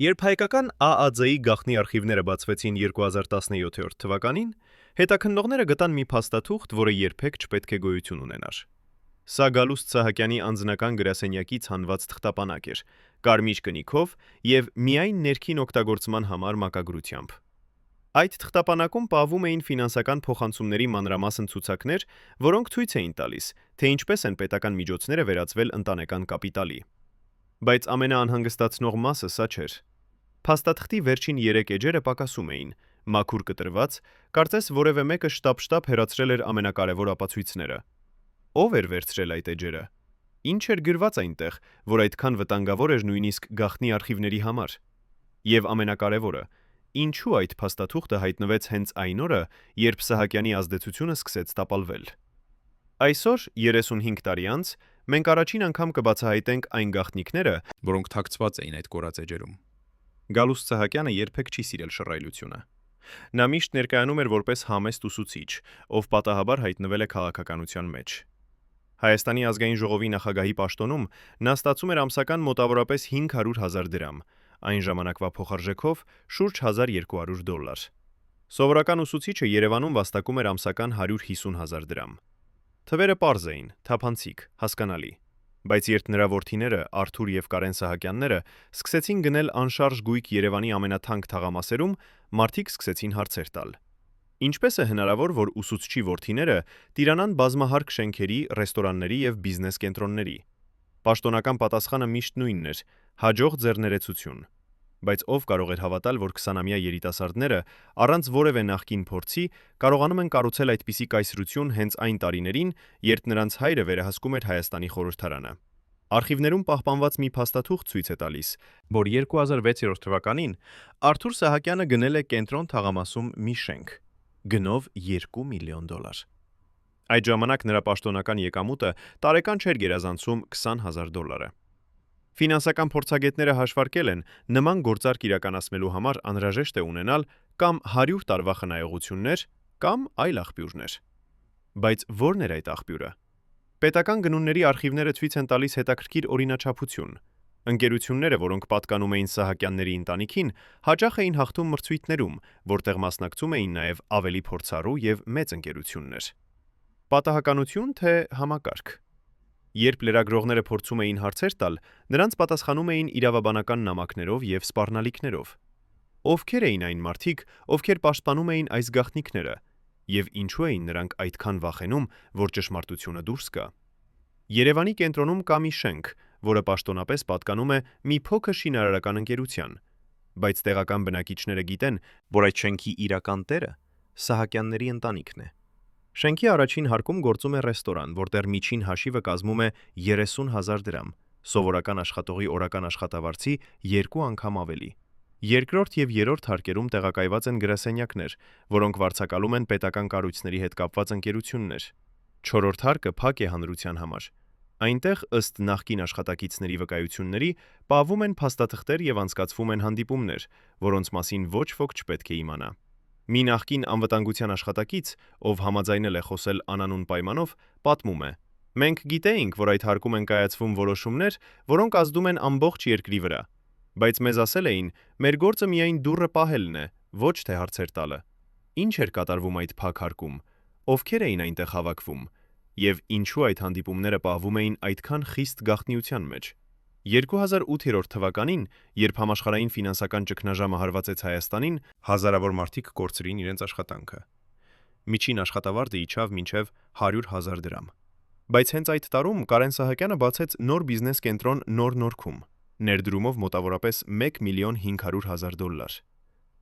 Երբ հայկական ԱԱԶ-ի գաղտնի արխիվները բացվեցին 2017 թվականին, հետաքննողները գտան մի փաստաթուղթ, որը երբեք չպետք է գոյություն ունենար։ Սա Գալուստ Սահակյանի անձնական գրասենյակից հանված թղթապանակ էր, կարմիր կնիքով եւ միայն ներքին օգտագործման համար մակագրությամբ։ Այդ թղթապանակում պահվում էին ֆինանսական փոխանցումների մանրամասն ցուցակներ, որոնք ցույց էին տալիս, թե ինչպես են պետական միջոցները վերածվել ընտանեկան կապիտալի։ Բայց ամենաանհանգստացնող մասը սա չէր։ Փաստաթղթի վերջին 3 էջերը պակասում էին, մաքուր կտրված, կարծես որևէ մեկը շտապ հեռացրել էր ամենակարևոր ապացույցները։ Ո՞վ էր վերցրել այդ էջերը։ Ինչ էր գրված այնտեղ, որ այդքան վտանգավոր էր նույնիսկ գաղտնի արխիվների համար։ Եվ ամենակարևորը, ինչու այդ փաստաթուղթը հայտնվեց հենց այն օրը, երբ Սահակյանի ազդեցությունը սկսեց տապալվել։ Այսօր, 35 տարի անց, մենք առաջին անգամ կբացահայտենք այն գաղտնիքները, որոնք թաքցված էին այդ կորած էջերում։ Գալուստ Սահակյանը երբեք չի սիրել շռայլությունը։ Նա միշտ ներկայանում էր որպես համեստ ուսուցիչ, ով պատահաբար հայտնվել է քաղաքականության մեջ։ Հայաստանի ազգային ժողովի նախագահի պաշտոնում նա ստացում էր ամսական մոտավորապես 500,000 դրամ, այն ժամանակվա փոխարժեքով շուրջ $1200։ Սովորական ուսուցիչը Երևանում վաստակում էր ամսական 150,000 դրամ։ Թվերը պարզ էին, թափանցիկ, հասկանալի։ Բայց երբ նրա որդիները Արթուր եւ Կարեն Սահակյանները սկսեցին գնել անշարժ գույք Երևանի ամենաթանկ թաղամասերում, մարդիկ սկսեցին հարցեր տալ։ Ինչպես է հնարավոր, որ ուսուցչի որդիները տիրանան բազմահարկ շենքերի, ռեստորանների եւ բիզնես կենտրոնների։ Պաշտոնական պատասխանը միշտ նույնն էր՝ հաջող ձեռներեցություն։ Բայց ով կարող էր հավատալ, որ 20-ամյա երիտասարդները առանց որևէ նախկին փորձի կարողանում են կառուցել այդպիսի կայսրություն հենց այն տարիներին, երբ նրանց հայրը վերահսկում էր Հայաստանի խորհրդարանը։ Արխիվներում պահպանված մի փաստաթուղթ ցույց է տալիս, որ 2006 թվականին Արթուր Սահակյանը գնել է Կենտրոն թաղամասում մի շենք, գնով $2 միլիոն։ Այդ ժամանակ նրա պաշտոնական եկամուտը տարեկան չէր գերազանցում $20,000։ Ֆինանսական փորձագետները հաշվարկել են, նման գործարք իրականացնելու համար անհրաժեշտ է ունենալ կամ 100 տարվա խնայողություններ, կամ այլ աղբյուրներ։ Բայց ո՞րն էր այդ աղբյուրը։ Պետական գնունների արխիվները ցույց են տալիս հետաքրքիր օրինաչափություն։ Ընկերությունները, որոնք պատկանում էին Սահակյանների ընտանիքին, հաճախ էին հաղթում մրցույթներում, որտեղ մասնակցում էին նաև ավելի փորձառու եւ մեծ ընկերություններ։ Պատահականություն թե համակարգ։ Երբ լրագրողները փորձում էին հարցեր տալ, նրանց պատասխանում էին իրավաբանական նամակներով եւ սպառնալիքներով։ Ովքեր էին այն մարդիկ, ովքեր պաշտպանում էին այս գաղտնիքները, եւ ինչու էին նրանք այդքան վախենում, որ ճշմարտությունը դուրս գա։ Երևանի կենտրոնում կա մի շենք, որը պաշտոնապես պատկանում է մի փոքր շինարարական ընկերության, բայց տեղական բնակիչները գիտեն, որ այդ շենքի իրական տերը Սահակյանների ընտանիքն է։ Շենքի առաջին հարկում գործում է ռեստորան, որտեղ միջին հաշիվը կազմում է 30,000 դրամ, սովորական աշխատողի օրական աշխատավարձի 2 անգամ ավելի։ Երկրորդ եւ երրորդ հարկերում տեղակայված են գրասենյակներ, որոնք վարձակալում են պետական կառույցների հետ կապված ընկերություններ։ Չորրորդ հարկը փակ է հանրության համար։ Այնտեղ, ըստ նախկին աշխատակիցների վկայությունների, պահվում են փաստաթղթեր եւ անցկացվում են հանդիպումներ, որոնց մասին ոչ ոք չպետք է իմանա։ Մի նախկին անվտանգության աշխատակից, ով համաձայնել է խոսել անանուն պայմանով, պատմում է. «Մենք գիտեինք, որ այդ հարկում են կայացվում որոշումներ, որոնք ազդում են ամբողջ երկրի վրա, բայց մեզ ասել էին, մեր գործը միայն դուռը պահելն է, ոչ թե հարցեր տալը։ Ինչ էր կատարվում այդ փակ հարկում, ովքեր էին այնտեղ հավաքվում, եւ ինչու այդ հանդիպումները պահվում էին այդքան խիստ գաղտնիության մեջ»։ 2008 թվականին, երբ համաշխարհային ֆինանսական ճգնաժամը հարվածեց Հայաստանին, հազարավոր մարդիկ կորցրին իրենց աշխատանքը։ Միջին աշխատավարձը իջավ մինչև 100,000 դրամ։ Բայց հենց այդ տարում Կարեն Սահակյանը բացեց նոր բիզնես կենտրոն Նոր Նորքում, ներդրումով մոտավորապես $1,500,000։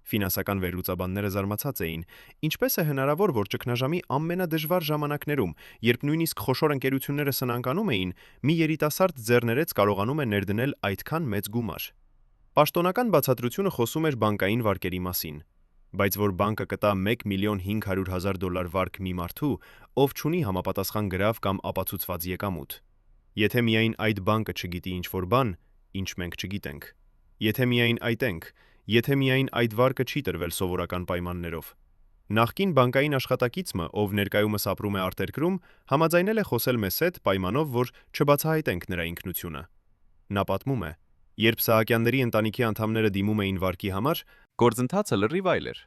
Ֆինանսական վերլուծաբանները զարմացած էին, ինչպես է հնարավոր, որ ճգնաժամի ամենադժվար ժամանակներում, երբ նույնիսկ խոշոր ընկերությունները սնանկանում էին, մի երիտասարդ ձեռներեց կարողանում է ներդնել այդքան մեծ գումար։ Պաշտոնական բացատրությունը խոսում էր բանկային վարկերի մասին, բայց որ բանկը կտա $1,500,000 վարկ մի մարդու, ով չունի համապատասխան գրավ կամ ապացուցված եկամուտ։ Եթե միայն այդ բանկը չգիտի ինչ-որ բան, ինչ մենք չգիտենք։ Եթե միայն այտենք, եթե միայն այդ վարկը չի տրվել սովորական պայմաններով։ Նախկին բանկային աշխատակիցը, ով ներկայումս ապրում է արտերկրում, համաձայնել է խոսել մեզ հետ պայմանով, որ չբացահայտենք նրա ինքնությունը։ Նա պատմում է. Երբ Սահակյանների ընտանիքի անդամները դիմում էին վարկի համար, գործընթացը լրիվ այլ էր։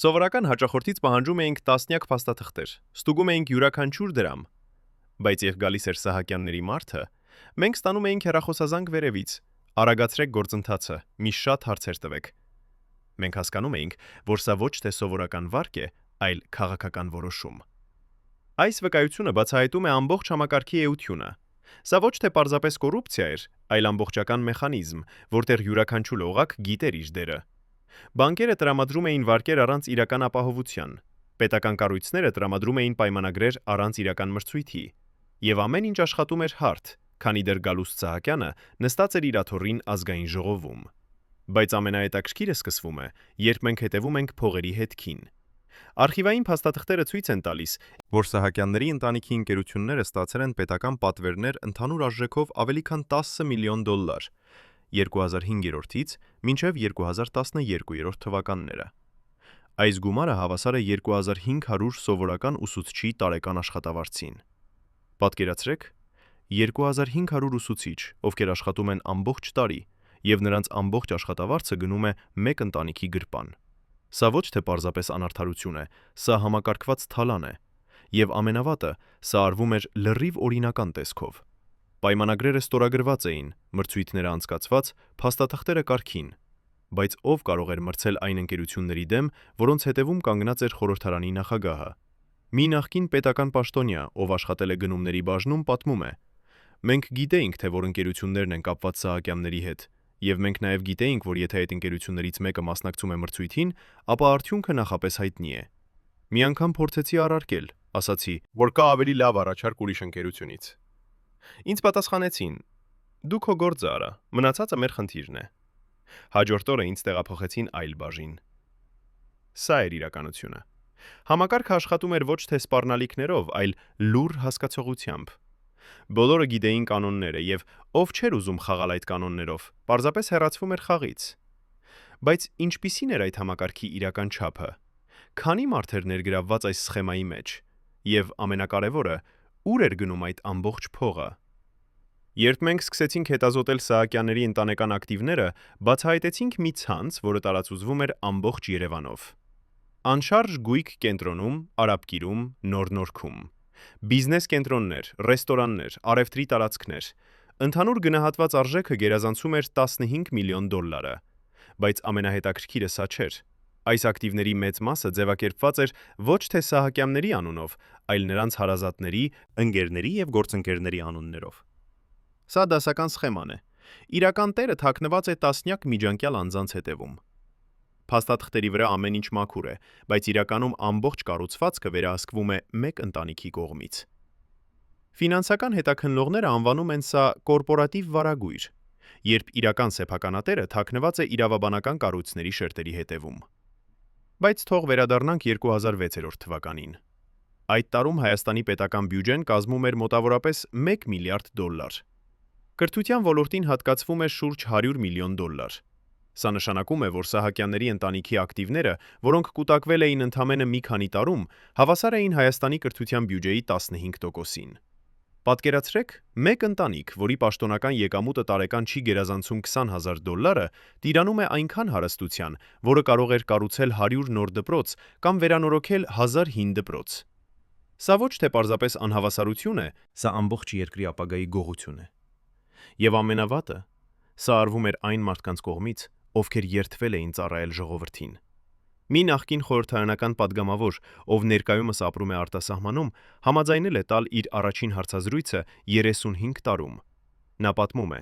Սովորական հաճախորդից պահանջում էինք տասնյակ փաստաթղթեր, ստուգում էինք յուրաքանչյուր դրամ։ Բայց երբ գալիս էր Սահակյանների մարդը, մենք ստանում էինք հեռախոսազանգ վերևից. «Արագացրեք գործընթացը, մի շատ հարցեր տվեք»։ Մենք հասկանում էինք, որ սա ոչ թե սովորական վարկ է, այլ քաղաքական որոշում։ Այս վկայությունը բացահայտում է ամբողջ համակարգի էությունը։ Սա ոչ թե պարզապես կոռուպցիա էր, այլ ամբողջական մեխանիզմ, որտեղ յուրաքանչյուր օղակ գիտեր իր դերը։ Բանկերը տրամադրում էին վարկեր առանց իրական ապահովության, պետական կառույցները տրամադրում էին պայմանագրեր առանց իրական մրցույթի, եւ ամեն ինչ աշխատում էր հարթ, քանի դեռ Գալուստ Սահակյանը նստած էր իր աթոռին ազգային ժողովում։ Բայց ամենահետաքրքիրը սկսվում է, երբ մենք հետևում ենք փողերի հետքին։ Արխիվային փաստաթղթերը ցույց են տալիս, որ Սահակյանների ընտանիքի ընկերությունները ստացել են պետական պատվերներ ընդհանուր արժեքով ավելի քան $10 միլիոն 2005-ից մինչև 2012 թվականները։ Այս գումարը հավասար է 2500 սովորական ուսուցչի տարեկան աշխատավարձին։ Պատկերացրեք, 2500 ուսուցիչ, ովքեր աշխատում են ամբողջ տարի, եւ նրանց ամբողջ աշխատավարձը գնում է մեկ ընտանիքի գրպան։ Սա ոչ թե պարզապես անարդարություն է, սա համակարգված թալան է, եւ ամենավատը, սա արվում էր լրիվ օրինական տեսքով։ Պայմանագրերը ստորագրված էին, մրցույթները անցկացված, փաստաթղթերը կարգին, բայց ով կարող էր մրցել այն ընկերությունների դեմ, որոնց հետևում կանգնած էր խորհրդարանի նախագահը։ Մի նախկին պետական պաշտոնյա, ով աշխատել է գնումների բաժնում, պատմում է. «Մենք գիտեինք, թե որ ընկերություններն են կապված Սահակյանների հետ, եւ մենք նաեւ գիտեինք, որ եթե այդ ընկերություններից մեկը մասնակցում է մրցույթին, ապա արդյունքը նախապես հայտնի է։ Մի անգամ փորձեցի առարկել, ասացի, որ կա ավելի լավ առաջարկ ուրիշ ընկերությունից։ Ինձ պատասխանեցին. դու քո գործը արա, մնացածը մեր խնդիրն է։ Հաջորդ օրը ինձ տեղափոխեցին այլ բաժին»։ Սա էր իրականությունը։ Համակարգը աշխատում էր ոչ թե սպառնալիքներով, այլ լուռ հասկացողությամբ։ Բոլորը գիտեին կանոնները, եւ ով չէր ուզում խաղալ այդ կանոններով, պարզապես հեռացվում էր խաղից։ Բայց ինչպիսին էր այդ համակարգի իրական չափը։ Քանի մարդ էր ներգրավված այս սխեմայի մեջ, եւ ամենակարևորը, ուր էր գնում այդ ամբողջ փողը։ Երբ մենք սկսեցինք հետազոտել Սահակյանների ընտանեկան ակտիվները, բացահայտեցինք մի ցանց, որը տարածուզվում էր ամբողջ Երևանով։ Անշարժ գույք կենտրոնում, Արաբկիրում, Նոր Նորքում։ Բիզնես կենտրոններ, ռեստորաններ, առևտրի տարածքներ։ Ընդհանուր գնահատված արժեքը գերազանցում էր $15 միլիոն։ Բայց ամենահետաքրքիրը սա չէր։ Այս ակտիվների մեծ մասը ձևակերպված էր ոչ թե Սահակյանների անունով, այլ նրանց հարազատների, ընկերների եւ գործընկերների անուններով։ Սա դասական սխեման է։ Իրական տերը թաքնված է տասնյակ միջանկյալ անձանց հետևում։ Փաստաթղթերի վրա ամեն ինչ մաքուր է, բայց իրականում ամբողջ կառուցվածքը վերահսկվում է մեկ ընտանիքի կողմից։ Ֆինանսական հետաքննողները անվանում են սա կորպորատիվ վարագույր, երբ իրական սեփականատերը թաքնված է իրավաբանական կառույցների շերտերի հետևում։ Բայց թող վերադառնանք 2006 թվականին։ Այդ տարում Հայաստանի պետական բյուջեն կազմում էր մոտավորապես $1 միլիարդ։ Կրթության ոլորտին հատկացվում էր շուրջ $100 միլիոն։ Սա նշանակում է, որ Սահակյանների ընտանիքի ակտիվները, որոնք կուտակվել էին ընդամենը մի քանի տարում, հավասար էին Հայաստանի կրթության բյուջեի 15%-ին։ Պատկերացրեք, մեկ ընտանիք, որի պաշտոնական եկամուտը տարեկան չի գերազանցում $20,000, տիրանում է այնքան հարստության, որը կարող էր կառուցել 100 նոր դպրոց կամ վերանորոգել 1000 հին դպրոց։ Սա ոչ թե պարզապես անհավասարություն է, սա ամբողջ երկրի ապագայի գողություն է։ Եվ ամենավատը, սա արվում էր այն մարդկանց կողմից, ովքեր երդվել էին ծառայել ժողովրդին։ Մի նախկին խորհրդարանական падգամավոր, ով ներկայումս ապրում է արտասահմանում, համաձայնել է տալ իր առաջին հարցազրույցը 35 տարում։ Նա պատմում է.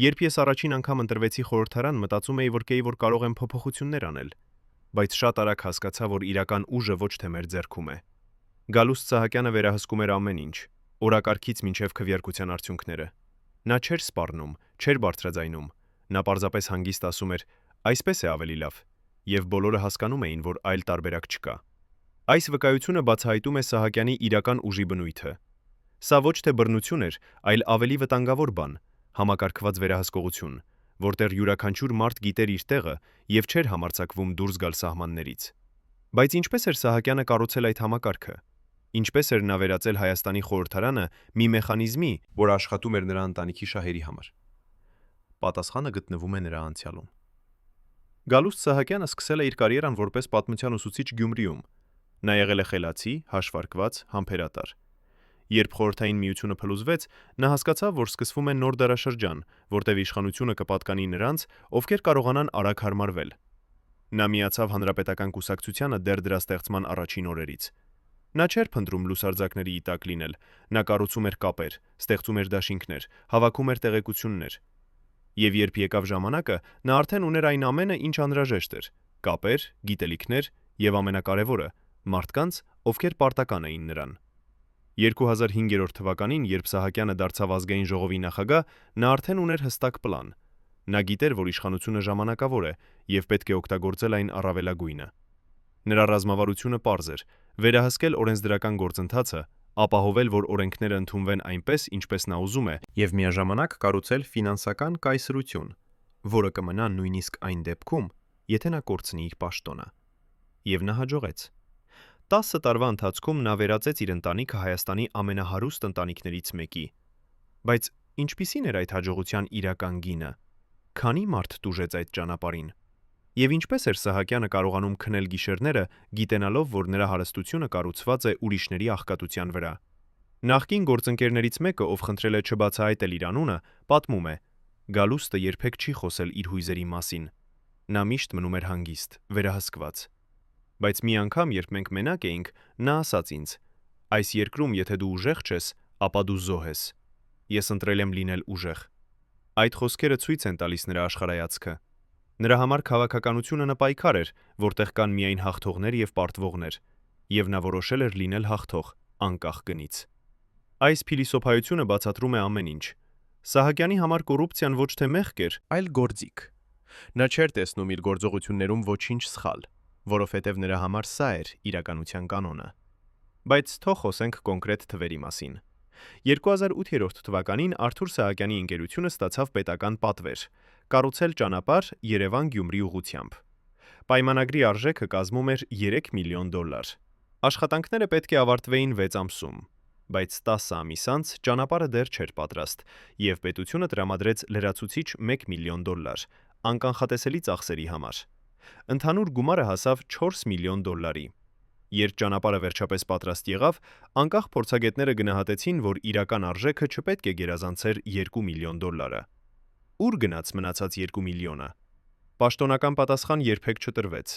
«Երբ ես առաջին անգամ ընտրվեցի խորհրդարան, մտածում էի, որ կարող եմ փոփոխություններ անել, բայց շատ արագ հասկացա, որ իրական ուժը ոչ թե մեր ձեռքում է։ Գալուստ Սահակյանը վերահսկում էր ամեն ինչ, օրակարգից մինչև քվեարկության արդյունքները։ Նա չէր սպառնում, չէր բարձրաձայնում, նա պարզապես հանգիստ ասում էր. այսպես է ավելի լավ, եւ բոլորը հասկանում էին, որ այլ տարբերակ չկա։ Այս վկայությունը բացահայտում է Սահակյանի իրական ուժի բնույթը։ Սա ոչ թե բռնություն էր, այլ ավելի վտանգավոր բան, համակարգված վերահսկողություն, որտեղ յուրաքանչյուր մարդ գիտեր իր տեղը եւ չէր համարձակվում դուրս գալ սահմաններից։ Բայց ինչպես էր Սահակյանը կառուցել այդ համակարգը։ Ինչպես էր նա վերածել Հայաստանի խորհրդարանը մի մեխանիզմի, որ աշխատում էր նրա ընտանիքի շահերի համար։ պատասխանը գտնվում է նրա անցյալում։ Գալուստ Սահակյանը սկսել է իր կարիերան որպես պատմության ուսուցիչ Գյումրիում։ Նա եղել է խելացի, հաշվարկված, համբերատար։ Երբ Խորհրդային Միությունը փլուզվեց, նա հասկացավ, որ սկսվում է նոր դարաշրջան, որտեղ իշխանությունը կպատկանի նրանց, ովքեր կարողանան արագ հարմարվել։ Նա միացավ Հանրապետական կուսակցությանը դեռ դրա ստեղծման առաջին օրերից։ Նա չէր փնտրում լուսարձակների ի տակ լինել, նա կառուցում էր կապեր, ստեղծում էր դաշինքներ, հավաքում էր տեղեկություններ։ Եվ երբ եկավ ժամանակը, նա արդեն ուներ այն ամենը, ինչ անհրաժեշտ էր՝ կապեր, գիտելիքներ եւ ամենակարևորը՝ մարդկանց, ովքեր պարտական էին նրան։ 2005 թվականին, երբ Սահակյանը դարձավ ազգային ժողովի նախագահ, նա արդեն ուներ հստակ պլան։ Նա գիտեր, որ իշխանությունը ժամանակավոր է եւ պետք է օգտագործել այն առավելագույնը։ Նրա ռազմավարությունը պարզ էր՝ վերահսկել օրենսդրական գործընթացը, ապահովել, որ օրենքները ընդունվեն այնպես, ինչպես նա ուզում է, եւ միաժամանակ կառուցել ֆինանսական կայսրություն, որը կմնա նույնիսկ այն դեպքում, եթե նա կորցնի իր պաշտոնը։ Եվ նա հաջողեց։ 10 տարվա ընթացքում նա վերածեց իր ընտանիքը Հայաստանի ամենահարուստ ընտանիքներից մեկի։ Բայց ինչպիսին էր այդ հաջողության իրական գինը։ Քանի մարդ տուժեց այդ ճանապարհին։ Եվ ինչպես էր Սահակյանը կարողանում քնել գիշերները, գիտենալով, որ նրա հարստությունը կառուցված է ուրիշների աղքատության վրա։ Նախկին գործընկերներից մեկը, ով խնդրել է չբացահայտել իր անունը, պատմում է. Գալուստը երբեք չի խոսել իր հույզերի մասին։ Նա միշտ մնում էր հանգիստ, վերահսկված։ Բայց մի անգամ, երբ մենք մենակ էինք, նա ասաց ինձ. «Այս երկրում, եթե դու ուժեղ չես, ապա դու զոհ ես։ Ես ընտրել եմ լինել ուժեղ»։ Այդ խոսքերը ցույց են տալիս նրա աշխարհայացքը։ Նրա համար քաղաքականությունը նպայքար էր, որտեղ կան միայն հաղթողներ եւ պարտվողներ, եւ նա որոշել էր լինել հաղթող, անկախ գնից։ Այս փիլիսոփայությունը բացատրում է ամեն ինչ։ Սահակյանի համար կոռուպցիան ոչ թե մեղք էր, այլ գործիք։ Նա չէր տեսնում իր գործողություններում ոչինչ սխալ, որովհետև նրա համար սա էր իրականության կանոնը։ Բայց թող խոսենք կոնկրետ թվերի մասին։ 2008 թվականին Արթուր Սահակյանի ընկերությունը ստացավ պետական պատվեր՝ կառուցել ճանապարհ Երևան-Գյումրի ուղղությամբ։ Պայմանագրի արժեքը կազմում էր $3 միլիոն։ Աշխատանքները պետք է ավարտվեին 6 ամսում, բայց 10 ամիս անց ճանապարհը դեռ չէր պատրաստ, եւ պետությունը տրամադրեց լրացուցիչ $1 միլիոն անկանխատեսելի ծախսերի համար։ Ընդհանուր գումարը հասավ $4 միլիոն։ Երբ ճանապարհը վերջապես պատրաստ եղավ, անկախ փորձագետները գնահատեցին, որ իրական արժեքը չպետք է գերազանցեր $2 միլիոն։ Ուր գնաց մնացած $2 միլիոնը։ Պաշտոնական պատասխան երբեք չտրվեց,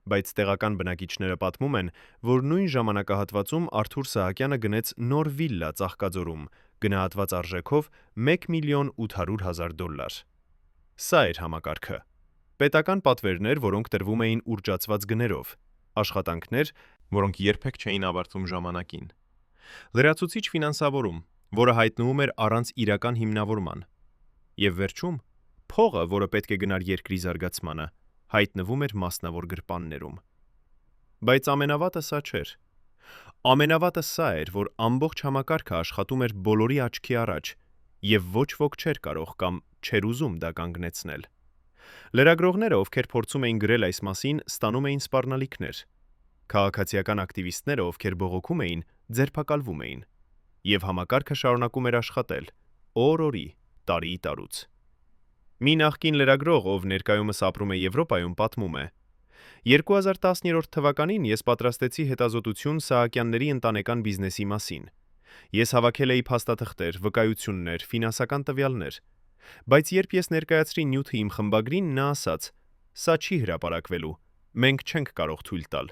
բայց տեղական բնակիչները պատմում են, որ նույն ժամանակահատվածում Արթուր Սահակյանը գնեց նոր վիլլա Ծաղկաձորում, գնահատված արժեքով $1,800,000։ Սա էր համակարգը։ Պետական պատվերներ, որոնք տրվում էին ուռճացված գներով, աշխատանքներ, որոնք երբեք չէին ավարտվում ժամանակին։ Լրացուցիչ ֆինանսավորում, որը հայտնվում էր առանց իրական հիմնավորման։ Եվ վերջում, փողը, որը պետք է գնար երկրի զարգացմանը, հայտնվում էր մասնավոր գրպաններում։ Բայց ամենավատը սա չէր։ Ամենավատը սա էր, որ ամբողջ համակարգը աշխատում էր բոլորի աչքի առաջ, եւ ոչ ոք չէր կարող կամ չէր ուզում դա կանգնեցնել։ Լրագրողները, ովքեր փորձում էին գրել այս մասին, ստանում էին սպառնալիքներ։ Քաղաքացիական ակտիվիստները, ովքեր բողոքում էին, ձերբակալվում էին։ Եվ համակարգը շարունակում էր աշխատել օր-օրի, տարի տարուց։ Մի նախկին լրագրող, ով ներկայումս ապրում է Եվրոպայում, պատմում է. 2010 թվականին ես պատրաստեցի հետազոտություն Սահակյանների ընտանեկան բիզնեսի մասին։ Ես հավաքել էի փաստաթղթեր, վկայություններ, ֆինանսական տվյալներ։ Բայց երբ ես ներկայացրի նյութը իմ խմբագրին, նա ասաց. «Սա չի հրապարակվելու, մենք չենք կարող թույլ տալ»։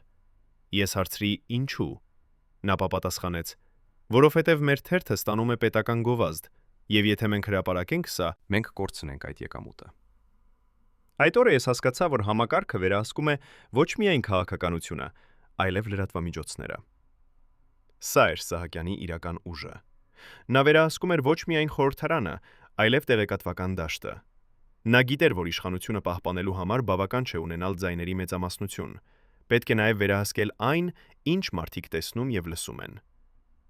Ես հարցրի. «Ինչու»։ Նա պատասխանեց. «Որովհետև մեր թերթը ստանում է պետական գովազդ, եւ եթե մենք հրապարակենք սա, մենք կորցնենք այդ եկամուտը»։ Այդ օրը ես հասկացա, որ համակարգը վերահսկում է ոչ միայն քաղաքականությունը, այլև լրատվամիջոցները։ Սա էր Սահակյանի իրական ուժը։ Նա վերահսկում էր ոչ միայն խորհրդարանը, այլև տեղեկատվական դաշտը։ Նա գիտեր, որ իշխանությունը պահպանելու համար բավական չէ ունենալ ձայների մեծամասնություն։ Պետք է նաև վերահսկել այն, ինչ մարդիկ տեսնում եւ լսում են։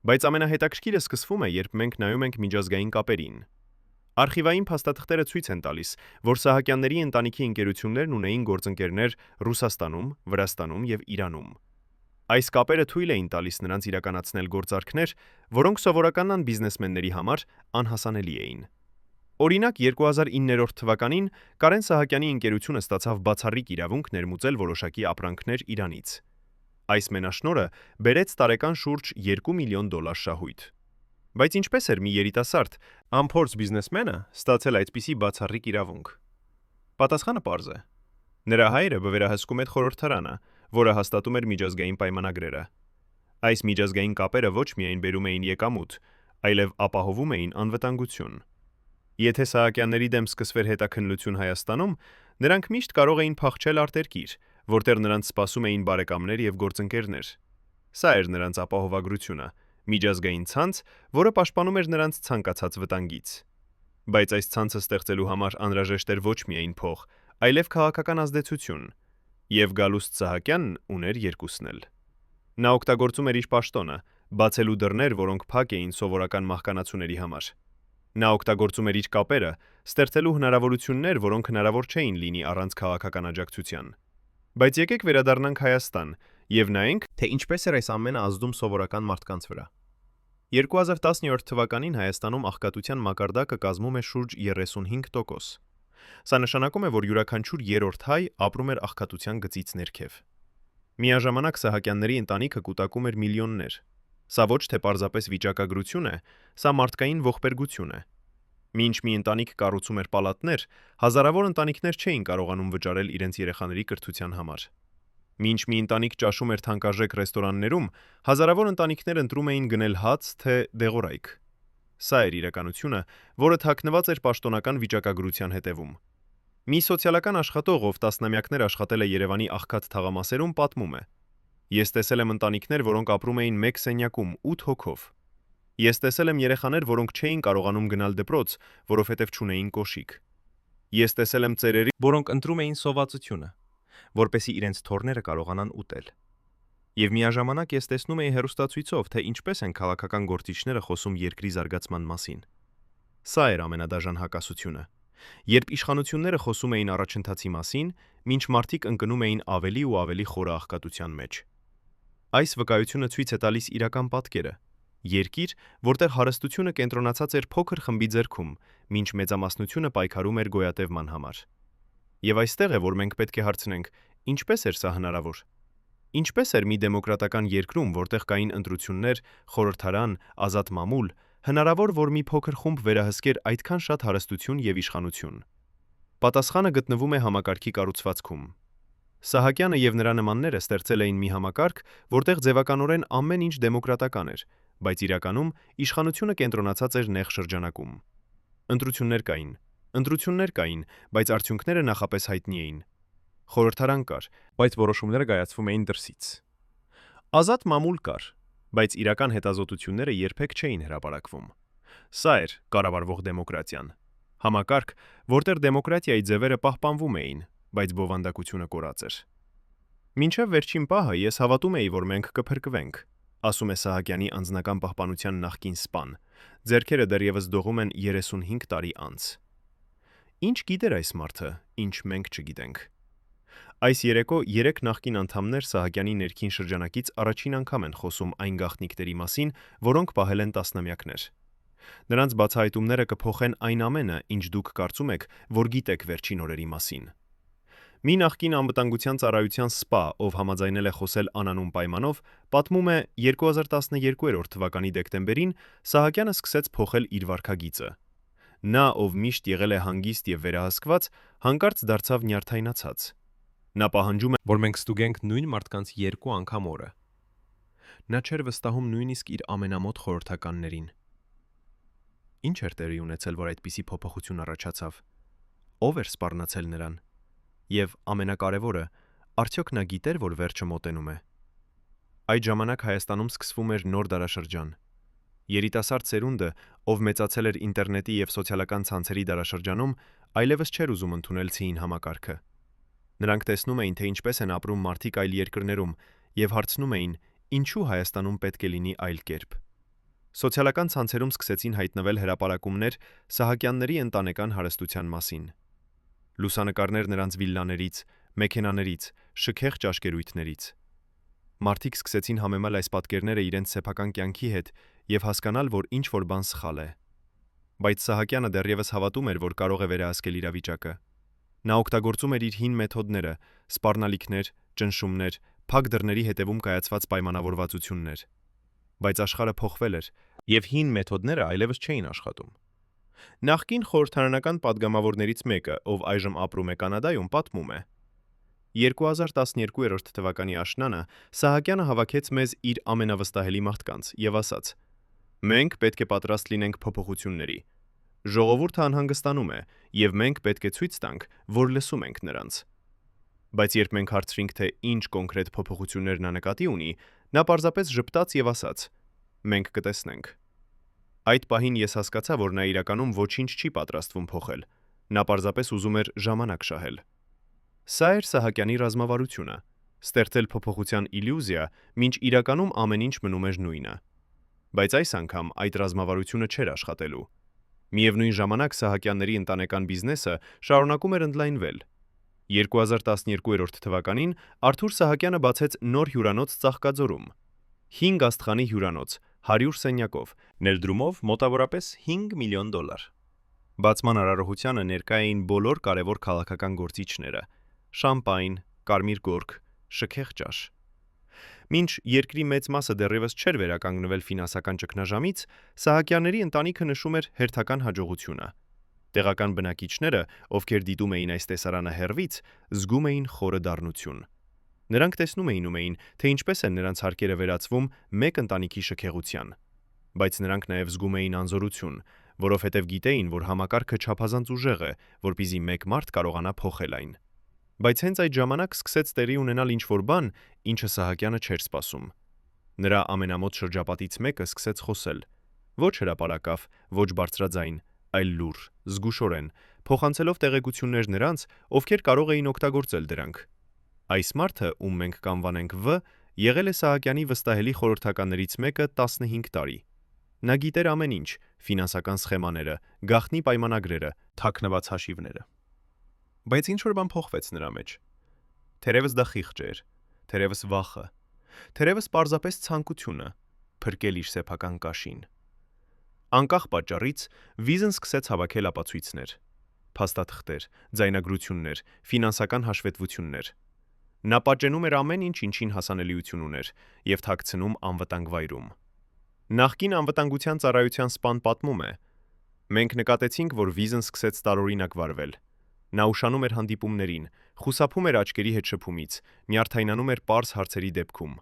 Բայց ամենահետաքրքիրը սկսվում է, երբ մենք նայում ենք միջազգային կապերին։ Արխիվային փաստաթղթերը ցույց են տալիս, որ Սահակյանների ընտանիքի ընկերություններն ունեին գործընկերներ Ռուսաստանում, Վրաստանում եւ Իրանում։ Այս կապերը թույլ էին տալիս նրանց իրականացնել գործարքներ, որոնք սովորական բիզնեսմենների համար անհասանելի էին։ Օրինակ 2009 թվականին Կարեն Սահակյանի ընկերությունը ստացավ բացառիկ իրավունք ներմուծել որոշակի ապրանքներ Իրանից։ Այս մենաշնորհը բերեց տարեկան շուրջ $2 միլիոն շահույթ։ Բայց ինչպես էր մի երիտասարդ, անփորձ բիզնեսմենը ստացել այդպիսի բացառիկ իրավունք։ Պատասխանը պարզ է։ Նրա հայրը բվերահսկում էր խորհրդարանը, որը հաստատում էր միջազգային պայմանագրերը։ Այս միջազգային կապերը ոչ միայն բերում էին եկամուտ, այլև ապահովում էին անվտանգություն։ Եթե Սահակյանների դեմ սկսվեր հետաքննություն Հայաստանում, նրանք միշտ կարող էին փախչել արտերկիր, որտեղ նրանց սպասում էին բարեկամներ եւ գործընկերներ։ Սա էր նրանց ապահովագրությունը, միջազգային ցանց, որը պաշտպանում էր նրանց ցանկացած վտանգից։ Բայց այս ցանցը ստեղծելու համար անհրաժեշտ էր ոչ միայն փող, այլև քաղաքական ազդեցություն, եւ Գալուստ Սահակյանն ուներ երկուսն էլ։ Նա օգտագործում էր իր պաշտոնը, բացելու դռներ, որոնք փակ էին սովորական մահկանացուների համար։ Նա օգտագործում էր իր կապերը, ստեղծելու հնարավորություններ, որոնք հնարավոր չէին լինի առանց քաղաքական աջակցության։ Բայց եկեք վերադառնանք Հայաստան եւ նայենք, թե ինչպես էր այս ամենը ազդում սովորական մարդկանց վրա։ 2017 թվականին Հայաստանում աղքատության մակարդակը կազմում է շուրջ 35%։ Սա նշանակում է, որ յուրաքանչյուր երրորդ հայ ապրում էր աղքատության գծից ներքև։ Միաժամանակ Սահակյանների ընտանիքը կուտակում էր միլիոններ։ Սա ոչ թե պարզապես վիճակագրություն է, սա մարդկային ողբերգություն է։ Մինչ մի ընտանիք կառուցում էր պալատներ, հազարավոր ընտանիքներ չէին կարողանում վճարել իրենց երեխաների կրթության համար։ Մինչ մի ընտանիք ճաշում էր թանկարժեք ռեստորաններում, հազարավոր ընտանիքներ ընտրում էին գնել հաց, թե դեղորայք։ Սա էր իրականությունը, որը թաքնված էր պաշտոնական վիճակագրության հետևում։ Մի սոցիալական աշխատող, ով տասնամյակներ աշխատել է Երևանի աղքատ թաղամասերում, պատմում է. Ես տեսել եմ ընտանիքներ, որոնք ապրում էին մեկ սենյակում 8 հոգով։ Ես տեսել եմ երեխաներ, որոնք չէին կարողանում գնալ դպրոց, որովհետև չունեին կոշիկ։ Ես տեսել եմ ծերերի, որոնք ընտրում էին սովածությունը, որպեսզի իրենց թոռները կարողանան ուտել։ Եվ միաժամանակ ես տեսնում էի հեռուստացույցով, թե ինչպես են քաղաքական գործիչները խոսում երկրի զարգացման մասին։ Սա էր ամենադաժան հակասությունը։ Երբ իշխանությունները խոսում էին առաջընթացի մասին, մինչ մարդիկ ընկնում էին ավելի ու ավելի խորը աղքատության մեջ։ Այս վկայությունը ցույց է տալիս իրական պատկերը։ Երկիր, որտեղ հարստությունը կենտրոնացած էր փոքր խմբի ձեռքում, մինչ մեծամասնությունը պայքարում էր գոյատևման համար։ Եվ այստեղ է, որ մենք պետք է հարցնենք, ինչպես էր սա հնարավոր։ Ինչպես էր մի դեմոկրատական երկրում, որտեղ կային ընտրություններ, խորհրդարան, ազատ մամուլ, հնարավոր, որ մի փոքր խումբ վերահսկեր այդքան շատ հարստություն եւ իշխանություն։ Պատասխանը գտնվում է համակարգի կառուցվածքում։ Սահակյանը եւ նրա նմանները ստեղծել էին մի համակարգ, որտեղ ձևականորեն ամեն ինչ դեմոկրատական էր, բայց իրականում իշխանությունը կենտրոնացած էր նեղ շրջանակում։ Ընտրություններ կային, բայց արդյունքները նախապես հայտնի էին։ Խորհրդարան կար, բայց որոշումները կայացվում էին դրսից։ Ազատ մամուլ կար, բայց իրական հետազոտությունները երբեք չէին հրապարակվում։ Սա էր կառավարվող դեմոկրատիան։ Համակարգ, որտեղ դեմոկրատիայի ձևերը պահպանվում էին, բայց բովանդակությունը կորած էր։ Մինչև վերջին պահը ես հավատում էի, որ մենք կփրկվենք, ասում է Սահակյանի անձնական պահպանության նախկին սպան, ձեռքերը դեռևս դողում են 35 տարի անց։ Ինչ գիտեր այս մարդը, ինչ մենք չգիտենք։ Այս երեկո 3 նախկին անդամներ Սահակյանի ներքին շրջանակից առաջին անգամ են խոսում այն գաղտնիքների մասին, որոնք պահել են տասնամյակներ։ Նրանց բացահայտումները կփոխեն այն ամենը, ինչ դուք կարծում եք, որ գիտեք վերջին օրերի մասին։ Մի նախկին անվտանգության ծառայության սպա, ով համաձայնել է խոսել անանուն պայմանով, պատմում է 2012 թվականի դեկտեմբերին Սահակյանը սկսեց փոխել իր վարքագիծը։ Նա, ով միշտ եղել է հանգիստ եւ վերահսկված, հանկարծ դարձավ նյարդայնացած։ Նա պահանջում է, որ մենք ստուգենք նույն մարդկանց 2 անգամ օրը։ Նա չէր վստահում նույնիսկ իր ամենամոտ խորհրդականներին։ Ինչ էր տեղի ունեցել, որ այդպիսի փոփոխություն առաջացավ։ Ով էր սպառնացել նրան։ Եվ ամենակարևորը, արդյոք նա գիտեր, որ վերջը մոտենում է։ Այդ ժամանակ Հայաստանում սկսվում էր նոր դարաշրջան։ Երիտասարդ սերունդը, ով մեծացել էր ինտերնետի եւ սոցիալական ցանցերի դարաշրջանում, այլևս չէր ուզում ընդունել ցին համակարգը։ Նրանք տեսնում էին, թե ինչպես են ապրում մարդիկ այլ երկրներում եւ հարցնում էին, ինչու Հայաստանում պետք է լինի այլ կերպ։ Սոցիալական ցանցերում սկսեցին հայտնվել հրապարակումներ Սահակյանների ընտանեկան հարստության մասին։ Լուսանկարներ նրանց վիլլաներից, մեքենաներից, շքեղ ճաշկերույթներից։ Մարդիկ սկսեցին համեմալ այս պատկերները իրենց սեփական կյանքի հետ եւ հասկանալ, որ ինչ-որ բան սխալ է։ բայց Սահակյանը դեռևս հավատում էր, որ կարող է վերահսկել իրավիճակը։ Նա օգտագործում էր իր հին մեթոդները՝ սպառնալիքներ, ճնշումներ, փակ դռների հետևում կայացված պայմանավորվածություններ։ Բայց աշխարհը փոխվել էր, եւ հին մեթոդները այլևս չէին աշխատում։ Նախկին խորհրդարանական падգամավորներից մեկը, ով այժմ ապրում է Կանադայում, պատմում է. 2012 թվականի աշնանը Սահակյանը հավաքեց մեզ իր ամենավստահելի մարդկանց եւ ասաց. «Մենք պետք է պատրաստ լինենք փոփոխությունների։ Ժողովուրդը անհանգստանում է, եւ մենք պետք է ցույց տանք, որ լսում ենք նրանց»։ Բայց երբ մենք հարցրինք, թե ինչ կոնկրետ փոփոխություններ նա նկատի ունի, նա պարզապես ժպտաց եւ ասաց. «Մենք կտեսնենք»։ Այդ պահին ես հասկացա, որ նա իրականում ոչինչ չի պատրաստվում փոխել։ Նա պարզապես ուզում էր ժամանակ շահել։ Սա էր Սահակյանի ռազմավարությունը՝ ստեղծել փոփոխության իլյուզիա, մինչ իրականում ամեն ինչ մնում էր նույնը։ Բայց այս անգամ այդ ռազմավարությունը չէր աշխատելու։ Միևնույն ժամանակ Սահակյանների ընտանեկան բիզնեսը շարունակում էր ընդլայնվել։ 2012 թվականին Արթուր Սահակյանը բացեց նոր հյուրանոց Ծաղկաձորում։ 5 աստղանի հյուրանոց, 100 սենյակով, ներդրումով մոտավորապես $5 միլիոն։ Բացման արարողությանը ներկա էին բոլոր կարևոր քաղաքական գործիչները՝ շամպայն, կարմիր գորգ, շքեղ ճաշ։ Մինչ երկրի մեծ մասը դեռևս չէր վերականգնվել ֆինանսական ճգնաժամից, Սահակյանների ընտանիքը նշում էր հերթական հաջողությունը։ Տեղական բնակիչները, ովքեր դիտում էին այս տեսարանը հեռվից, զգում էին խորը դառնություն։ Նրանք տեսնում էին, թե ինչպես են նրանց հարկերը վերածվում մեկ ընտանիքի շքեղության։ Բայց նրանք նաև զգում էին անզորություն, որովհետև գիտեին, որ համակարգը չափազանց ուժեղ է, որպեսզի մեկ մարդ կարողանա փոխել այն։ Բայց հենց այդ ժամանակ սկսեց տեղի ունենալ ինչ-որ բան, ինչը Սահակյանը չէր սպասում։ Նրա ամենամոտ շրջապատից մեկը սկսեց խոսել։ Ոչ հրապարակավ, ոչ բարձրաձայն, այլ լուռ, զգուշորեն, փոխանցելով տեղեկություններ նրանց, ովքեր կարող էին օգտագործել դրանք։ Այս մարդը, ում մենք կանվանենք V, եղել է Սահակյանի վստահելի խորհրդականներից մեկը 15 տարի։ Նա գիտեր ամեն ինչ՝ ֆինանսական սխեմաները, գաղտնի պայմանագրերը, թաքնված հաշիվները։ Բայց ինչ-որ բան փոխվեց նրա մեջ։ Թերևս դա խիղճ էր, թերևս վախը, թերևս պարզապես ցանկությունը փրկել իր սեփական կաշին։ Անկախ պատճառից Վիզն սկսեց հավաքել ապացույցներ, փաստաթղթեր, ձայնագրություններ, ֆինանսական հաշվետվություններ։ Նա պատճենում էր ամեն ինչ, ինչին հասանելիություն ուներ, եւ թաքցնում անվտանգ վայրում։ Նախկին անվտանգության ծառայության սպան պատմում է. «Մենք նկատեցինք, որ Վիզն սկսեց տարօրինակ վարվել։ Նա ուշանում էր հանդիպումներին, խուսափում էր աչքերի հետ շփումից, նյարդայնանում էր պարզ հարցերի դեպքում։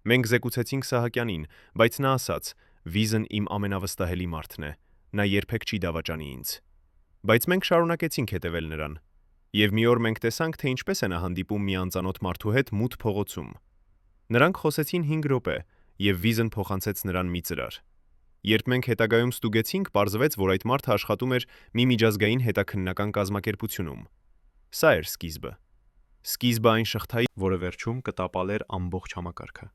Մենք զեկուցեցինք Սահակյանին, բայց նա ասաց. «Վիզն իմ ամենավստահելի մարդն է, նա երբեք չի դավաճանի ինձ»։ Բայց մենք շարունակեցինք հետևել նրան։ Եվ մի օր մենք տեսանք, թե ինչպես է նա հանդիպում մի անծանոթ մարդու հետ մութ փողոցում։ Նրանք խոսեցին 5 րոպե, եւ Վիզն փոխանցեց նրան մի ծրար։ Երբ մենք հետագայում ստուգեցինք, պարզվեց, որ այդ մարդը աշխատում էր մի միջազգային հետաքննական կազմակերպությունում։ Սա էր սկիզբը։ Սկիզբը այն շղթայի, որը վերջում կտապալեր ամբողջ համակարգը։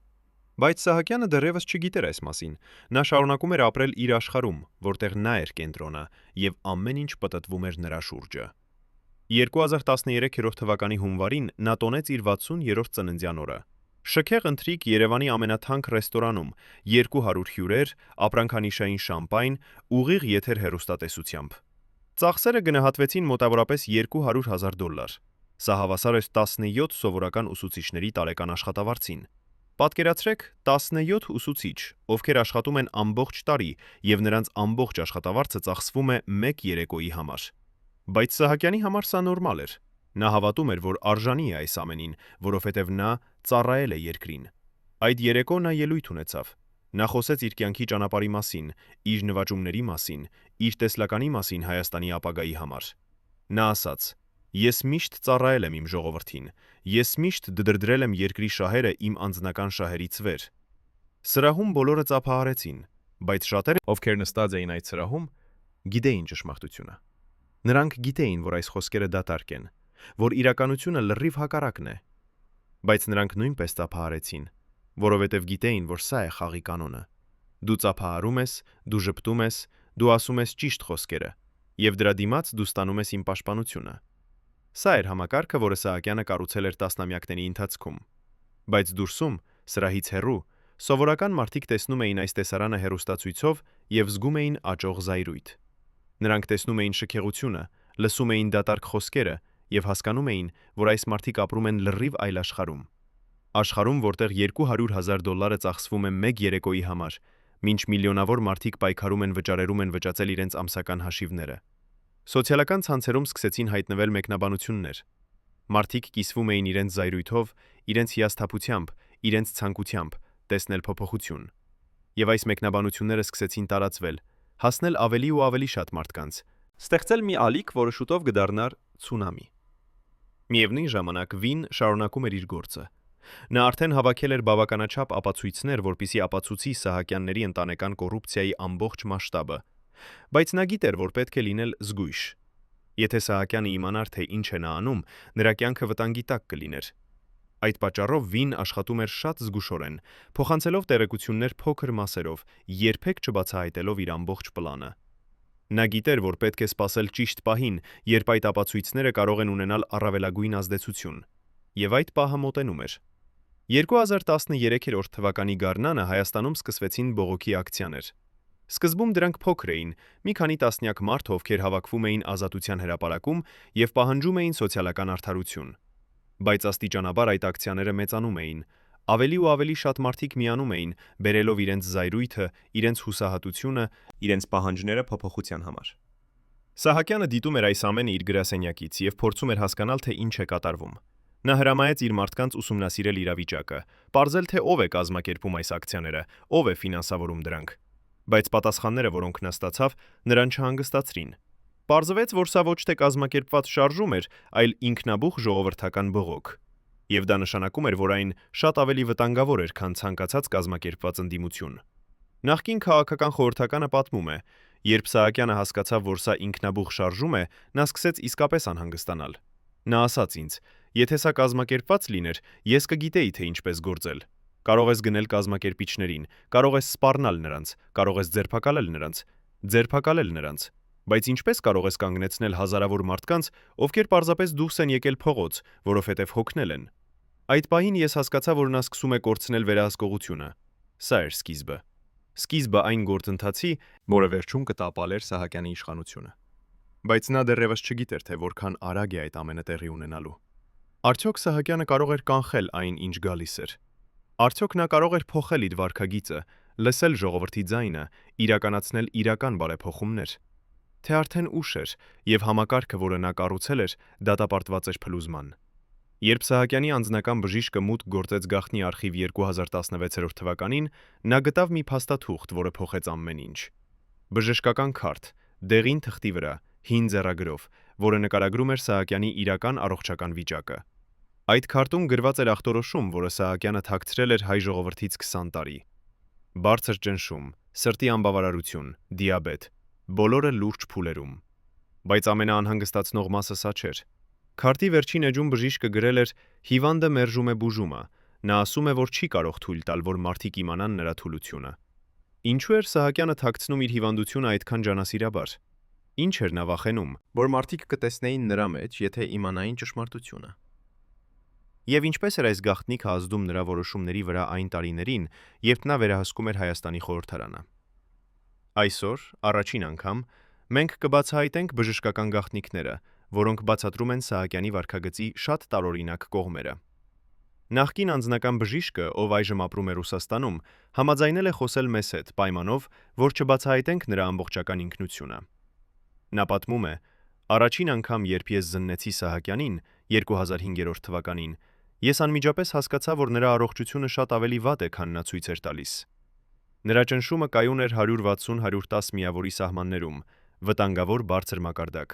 Բայց Սահակյանը դեռևս չգիտեր այս մասին։ Նա շարունակում էր ապրել իր աշխարհում, որտեղ նա էր կենտրոնը, եւ ամեն ինչ պտտվում էր նրա շուրջը։ 2013 թվականի հունվարին նա տոնեց իր 60-րդ ծննդյան օրը։ Շքեղ ընթրիք Երևանի ամենաթանկ ռեստորանում, 200 հյուրեր, ապրանքանիշային շամպայն, ուղիղ եթեր հեռուստատեսությամբ։ Ծախսերը գնահատվեցին մոտավորապես $200,000։ Սա հավասար էր 17 սովորական ուսուցիչների տարեկան աշխատավարձին։ Պատկերացրեք 17 ուսուցիչ, ովքեր աշխատում են ամբողջ տարի, եւ նրանց ամբողջ աշխատավարձը ծախսվում է մեկ երեկոյի համար։ Բայց Սահակյանի համար սա նորմալ էր։ Նա հավատում էր, որ արժանի է այս ամենին, որովհետև նա ծառայել է երկրին։ Այդ երեկո նա ելույթ ունեցավ։ Նա խոսեց իր կյանքի ճանապարհի մասին, իր նվաճումների մասին, իր տեսլականի մասին Հայաստանի ապագայի համար։ Նա ասաց. «Ես միշտ ծառայել եմ իմ ժողովրդին, ես միշտ դրդրել եմ երկրի շահերը իմ անձնական շահերից վեր»։ Սրահում բոլորը ծափահարեցին, բայց շատերը, ովքեր նստած էին այդ սրահում, գիտեին ճշմարտությունը։ Նրանք գիտեին, որ այս խոսքերը դատարկ են, որ իրականությունը լրիվ հակառակն է։ Բայց նրանք նույնպես ծափահարեցին, որովհետև գիտեին, որ սա է խաղի կանոնը։ Դու ծափահարում ես, դու ժպտում ես, դու ասում ես ճիշտ խոսքերը, եւ դրա դիմաց դու ստանում ես իմ պաշտպանությունը։ Սա էր համակարգը, որը Սահակյանը կառուցել էր տասնամյակների ընթացքում։ Բայց դուրսում, սրահից հեռու, սովորական մարդիկ տեսնում էին այս տեսարանը հեռուստացույցով եւ զգում էին աճող զայրույթ։ Նրանք տեսնում էին շքեղությունը, լսում էին դատարկ խոսքերը եւ հասկանում էին, որ այս մարդիկ ապրում են լրիվ այլ աշխարհում։ Աշխարհում, որտեղ $200,000 ծախսվում է մեկ երեկոյի համար, մինչ միլիոնավոր մարդիկ պայքարում են վճարել իրենց ամսական հաշիվները։ Սոցիալական ցանցերում սկսեցին հայտնվել մեկնաբանություններ։ Մարդիկ կիսվում էին իրենց զայրույթով, իրենց հիասթափությամբ, իրենց ցանկությամբ տեսնել փոփոխություն։ Եվ այս մեկնաբանությունները սկսեցին տարածվել, հասնել ավելի ու ավելի շատ մարդկանց, ստեղծել մի ալիք, որը շուտով կդառնար ցունամի։ Միևնույն ժամանակ Վին շարունակում էր իր գործը։ Նա արդեն հավաքել էր բավականաչափ ապացույցներ, որպեսզի ապացուցի Սահակյանների ընտանեկան կոռուպցիայի ամբողջ մասշտաբը, բայց նա գիտեր, որ պետք է լինել զգույշ։ Եթե Սահակյանը իմանար, թե ինչ է նա անում, նրա կյանքը վտանգի տակ կլիներ։ Այդ պատճառով Վին աշխատում էր շատ զգուշորեն, փոխանցելով տեղեկություններ փոքր մասերով, երբեք չբացահայտելով իր ամբողջ պլանը։ Նա գիտեր, որ պետք է սպասել ճիշտ պահին, երբ այդ ապացույցները կարող են ունենալ առավելագույն ազդեցություն, եւ այդ պահը մոտենում էր։ 2013 թվականի գարնանը Հայաստանում սկսվեցին բողոքի ակցիաներ։ Սկզբում դրանք փոքր էին, մի քանի տասնյակ մարդ, ովքեր հավաքվում էին Ազատության հրապարակում եւ պահանջում էին սոցիալական արդարություն։ Բայց աստիճանաբար այդ ակցիաները մեծանում էին, ավելի ու ավելի շատ մարդիկ միանում էին, բերելով իրենց զայրույթը, իրենց հուսահատությունը, իրենց պահանջները փոփոխության համար։ Սահակյանը դիտում էր այս ամենը իր գրասենյակից եւ փորձում էր հասկանալ, թե ինչ է կատարվում։ Նա հրամայեց իր մարդկանց ուսումնասիրել իրավիճակը, պարզել, թե ով է կազմակերպում այս ակցիաները, ով է ֆինանսավորում դրանք։ Բայց պատասխանները, որոնք նա ստացավ, նրան չհանգստացրին։ Պարզվեց, որ սա ոչ թե կազմակերպված շարժում էր, այլ ինքնաբուխ ժողովրդական բողոք։ Եվ դա նշանակում էր, որ այն շատ ավելի վտանգավոր էր, քան ցանկացած կազմակերպված ընդդիմություն։ Նախկին քաղաքական խորհրդականը պատմում է, երբ Սահակյանը հասկացավ, որ սա ինքնաբուխ շարժում է, նա սկսեց իսկապես անհանգստանալ։ Նա ասաց ինձ. «Եթե սա կազմակերպված լիներ, ես կգիտեի, թե ինչպես գործել։ Կարող ես գնել կազմակերպիչներին, կարող ես սպառնալ նրանց, կարող ես ձերբակալել նրանց, բայց ինչպես կարող ես կանգնեցնել հազարավոր մարդկանց, ովքեր պարզապես դուրս են եկել փողոց, որովհետև հոգնել են»։ Այդ պահին ես հասկացա, որ նա սկսում է կորցնել վերահսկողությունը։ Սա էր սկիզբը։ Սկիզբը այն գործընթացի, որը վերջում կտապալեր Սահակյանի իշխանությունը։ Բայց նա դեռևս չգիտեր, թե որքան արագ է այդ ամենը տեղի ունենալու։ Արդյոք Սահակյանը կարող էր կանխել այն, ինչ գալիս էր։ Արդյոք նա կարող էր փոխել իր վարքագիծը, լսել ժողովրդի ձայնը, իրականացնել իրական բարեփոխումներ։ Թե արդեն ուշ էր, եւ համակարգը, որը նա կառուցել էր, դատապարտված էր փլուզման։ Երբ Սահակյանի անձնական բժիշկը մուտք գործեց գաղտնի արխիվ 2016 թվականին, նա գտավ մի փաստաթուղթ, որը փոխեց ամեն ինչ։ Բժշկական քարտ, դեղին թղթի վրա, հին ձեռագրով, որը նկարագրում էր Սահակյանի իրական առողջական վիճակը։ Այդ քարտում գրված էր ախտորոշում, որը Սահակյանը թաքցրել էր հայ ժողովրդից 20 տարի։ Բարձր ճնշում, սրտի անբավարարություն, դիաբետ, բոլորը լուրջ փուլերում։ Բայց ամենաանհանգստացնող մասը սա չէր։ Քարտի վերջին էջում բժիշկը գրել էր. «Հիվանդը մերժում է բուժումը։ Նա ասում է, որ չի կարող թույլ տալ, որ մարդիկ իմանան նրա թուլությունը»։ Ինչու էր Սահակյանը թաքցնում իր հիվանդությունը այդքան ջանասիրաբար։ Ինչ էր նա վախենում, որ մարդիկ կտեսնեին նրա մեջ, եթե իմանային ճշմարտությունը։ Եվ ինչպես էր այս գաղտնիքը ազդում նրա որոշումների վրա այն տարիներին, երբ նա վերահսկում էր Հայաստանի խորհրդարանը։ Այսօր, առաջին անգամ, մենք կբացահայտենք բժշկական գաղտնիքները, որոնք բացատրում են Սահակյանի վարքագծի շատ տարօրինակ կողմերը։ Նախկին անձնական բժիշկը, ով այժմ ապրում է Ռուսաստանում, համաձայնել է խոսել մեզ հետ, պայմանով, որ չբացահայտենք նրա ամբողջական ինքնությունը։ Նա պատմում է. «Առաջին անգամ, երբ ես զննեցի Սահակյանին 2005 թվականին, ես անմիջապես հասկացա, որ նրա առողջությունը շատ ավելի վատ է, քան նա ցույց էր տալիս։ Նրա ճնշումը կայուն էր 160-110 միավորի սահմաններում, վտանգավոր բարձր մակարդակ։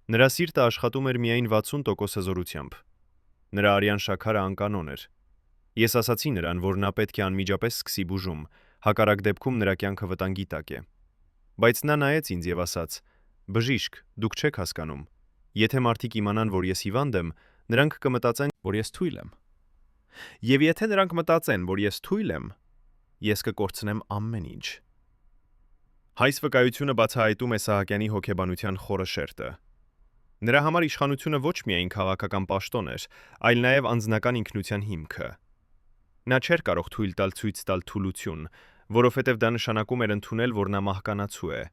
Նրա սիրտը աշխատում էր միայն 60% հզորությամբ։ Նրա արյան շաքարը անկանոն էր։ Ես ասացի նրան, որ նա պետք է անմիջապես սկսի բուժում, հակառակ դեպքում նրա կյանքը վտանգի տակ է։ Բայց նա նայեց ինձ եւ ասաց. «Բժիշկ, դուք չեք հասկանում։ Եթե մարդիկ իմանան, որ ես հիվանդ եմ, նրանք կմտածեն, որ ես թույլ եմ։ Եվ եթե նրանք մտածեն, որ ես թույլ եմ, ես կկորցնեմ ամեն ինչ»։ Հայց վկայությունը բացահայտում է Սահակյանի հոգեբանության խորը շերտը։ Նրա համար իշխանությունը ոչ միայն քաղաքական պաշտոն էր, այլ նաև անձնական ինքնության հիմքը։ Նա չէր կարող թույլ տալ ցույց տալ թուլություն, որովհետև դա նշանակում էր ընդունել, որ նա մահկանացու է։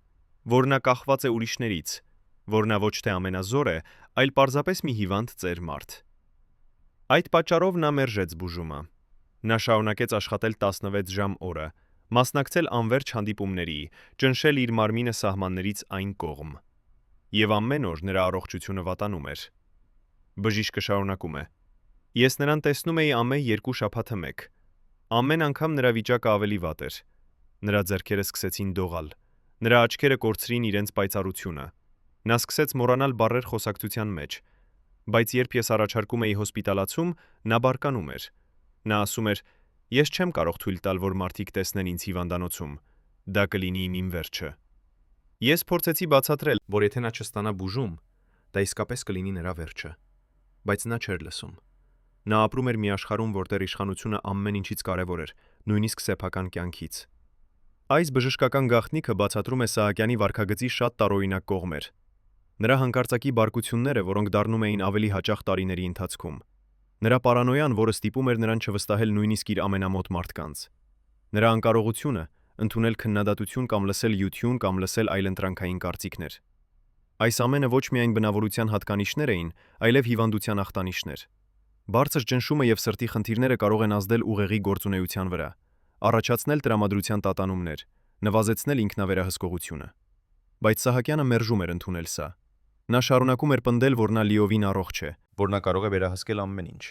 որ նա կախված է ուրիշներից, որ նա ոչ թե ամենազոր է, այլ պարզապես մի հիվանդ ծեր մարդ։ Այդ պատճառով նա մերժեց բուժումը։ Նա շարունակեց աշխատել 16 ժամ օրը, մասնակցել անվերջ հանդիպումների, ճնշել իր մարմինը սահմաններից այն կողմ։ Եվ ամեն օր նրա առողջությունը վատանում էր։ Բժիշկը շարունակում է. Ես նրան տեսնում էի ամեն 2 շաբաթը մեկ։ Ամեն անգամ նրա վիճակը ավելի վատ էր։ Նրա ձեռքերը սկսեցին դողալ։ Նրա աչքերը կորցրին իրենց պայծառությունը։ Նա սկսեց մոռանալ բառեր խոսակցության մեջ։ Բայց երբ ես առաջարկում էի հոսպիտալացում, նա բարկանում էր։ Նա ասում էր. Ես չեմ կարող թույլ տալ, որ մարդիկ տեսնեն ինձ հիվանդանոցում։ Դա կլինի իմ վերջը։ Ես փորձեցի բացատրել, որ եթե նա չստանա բուժում, դա իսկապես կլինի նրա վերջը։ Բայց նա չէր լսում։ Նա ապրում էր մի աշխարհում, որտեղ իշխանությունը ամեն ինչից կարևոր էր, նույնիսկ սեփական կյանքից։ Այս բժշկական գաղտնիքը բացատրում է Սահակյանի վարքագծի շատ տարօրինակ կողմեր։ Նրա հանկարծակի բարկությունները, որոնք դառնում էին ավելի հաճախ տարիների ընթացքում։ Նրա պարանոյան, որը ստիպում էր նրան չվստահել նույնիսկ իր ամենամոտ մարդկանց։ Նրա անկարողությունը ընդունել քննադատություն կամ լսել յություն կամ լսել այլընտրանքային կարծիքներ։ Այս ամենը ոչ միայն բնավորության հատկանիշներ էին, այլև հիվանդության ախտանիշներ։ Բարձր ճնշումը եւ սրտի խնդիրները կարող են ազդել ուղեղի գործունեության վրա, առաջացնել տրամադրության տատանումներ, նվազեցնել ինքնավերահսկողությունը։ Բայց Սահակյանը մերժում էր ընդունել սա։ Նա շարունակում էր պնդել, որ նա լիովին առողջ է, որ նա կարող է վերահսկել ամեն ինչ։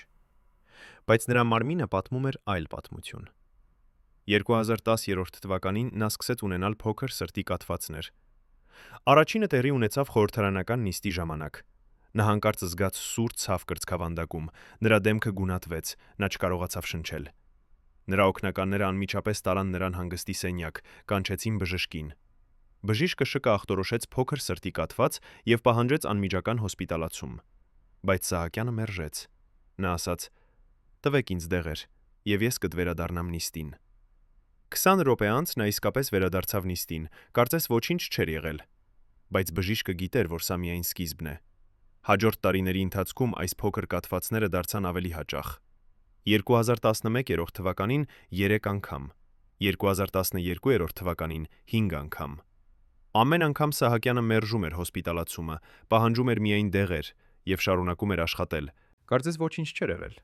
Բայց նրա մարմինը պատմում էր այլ պատմություն։ 2010 թվականին նա սկսեց ունենալ փոքր սրտի կաթվածներ։ Առաջինը տեղի ունեցավ խորհրդարանական նիստի ժամանակ։ Նա հանկարծ զգաց սուր ցավ կրծքավանդակում, նրա դեմքը գունատվեց, նա չկարողացավ շնչել։ Նրա օգնականները անմիջապես տարան նրան հանգստի սենյակ, կանչեցին բժշկին։ Բժիշկը շկը ախտորոշեց փոքր սրտի կաթված եւ պահանջեց անմիջական հոսպիտալացում։ Բայց Սահակյանը մերժեց։ Նա ասաց. «Տվեք ինձ դեղեր, եւ ես կդվերադառնամ նիստին»։ 20 րոպե անց նա իսկապես վերադարձավ նիստին, կարծես ոչինչ չէր եղել։ Բայց բժիշկը գիտեր, որ սա միայն սկիզբն է։ Հաջորդ տարիների ընթացքում այս փոքր կաթվածները դարձան ավելի հաճախ։ 2011 թվականին 3 անգամ, 2012 թվականին 5 անգամ։ Ամեն անգամ Սահակյանը մերժում էր հոսպիտալացումը, պահանջում էր միայն դեղեր եւ շարունակում էր աշխատել։ Կարծես ոչինչ չէր եղել։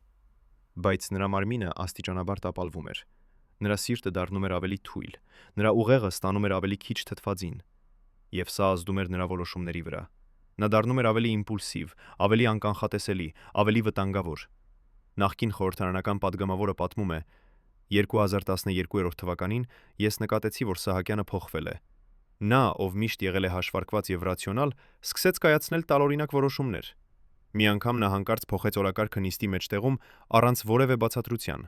Բայց նրա մարմինը աստիճանաբար տապալվում էր։ Նրա սիրտը դառնում էր ավելի թույլ, նրա ուղեղը ստանում էր ավելի քիչ թթվածին, եւ սա ազդում էր նրա որոշումների վրա։ Նա դառնում էր ավելի իմպուլսիվ, ավելի անկանխատեսելի, ավելի վտանգավոր։ Նախկին խորհրդարանական падգամավորը պատմում է. 2012 թվականին ես նկատեցի, որ Սահակյանը փոխվել է։ Նա, ով միշտ եղել է հաշվարկված եւ ռացիոնալ, սկսեց կայացնել տարօրինակ որոշումներ։ Մի անգամ նա հանկարծ փոխեց օրակարգը նիստի մեջտեղում առանց որևէ բացատրության։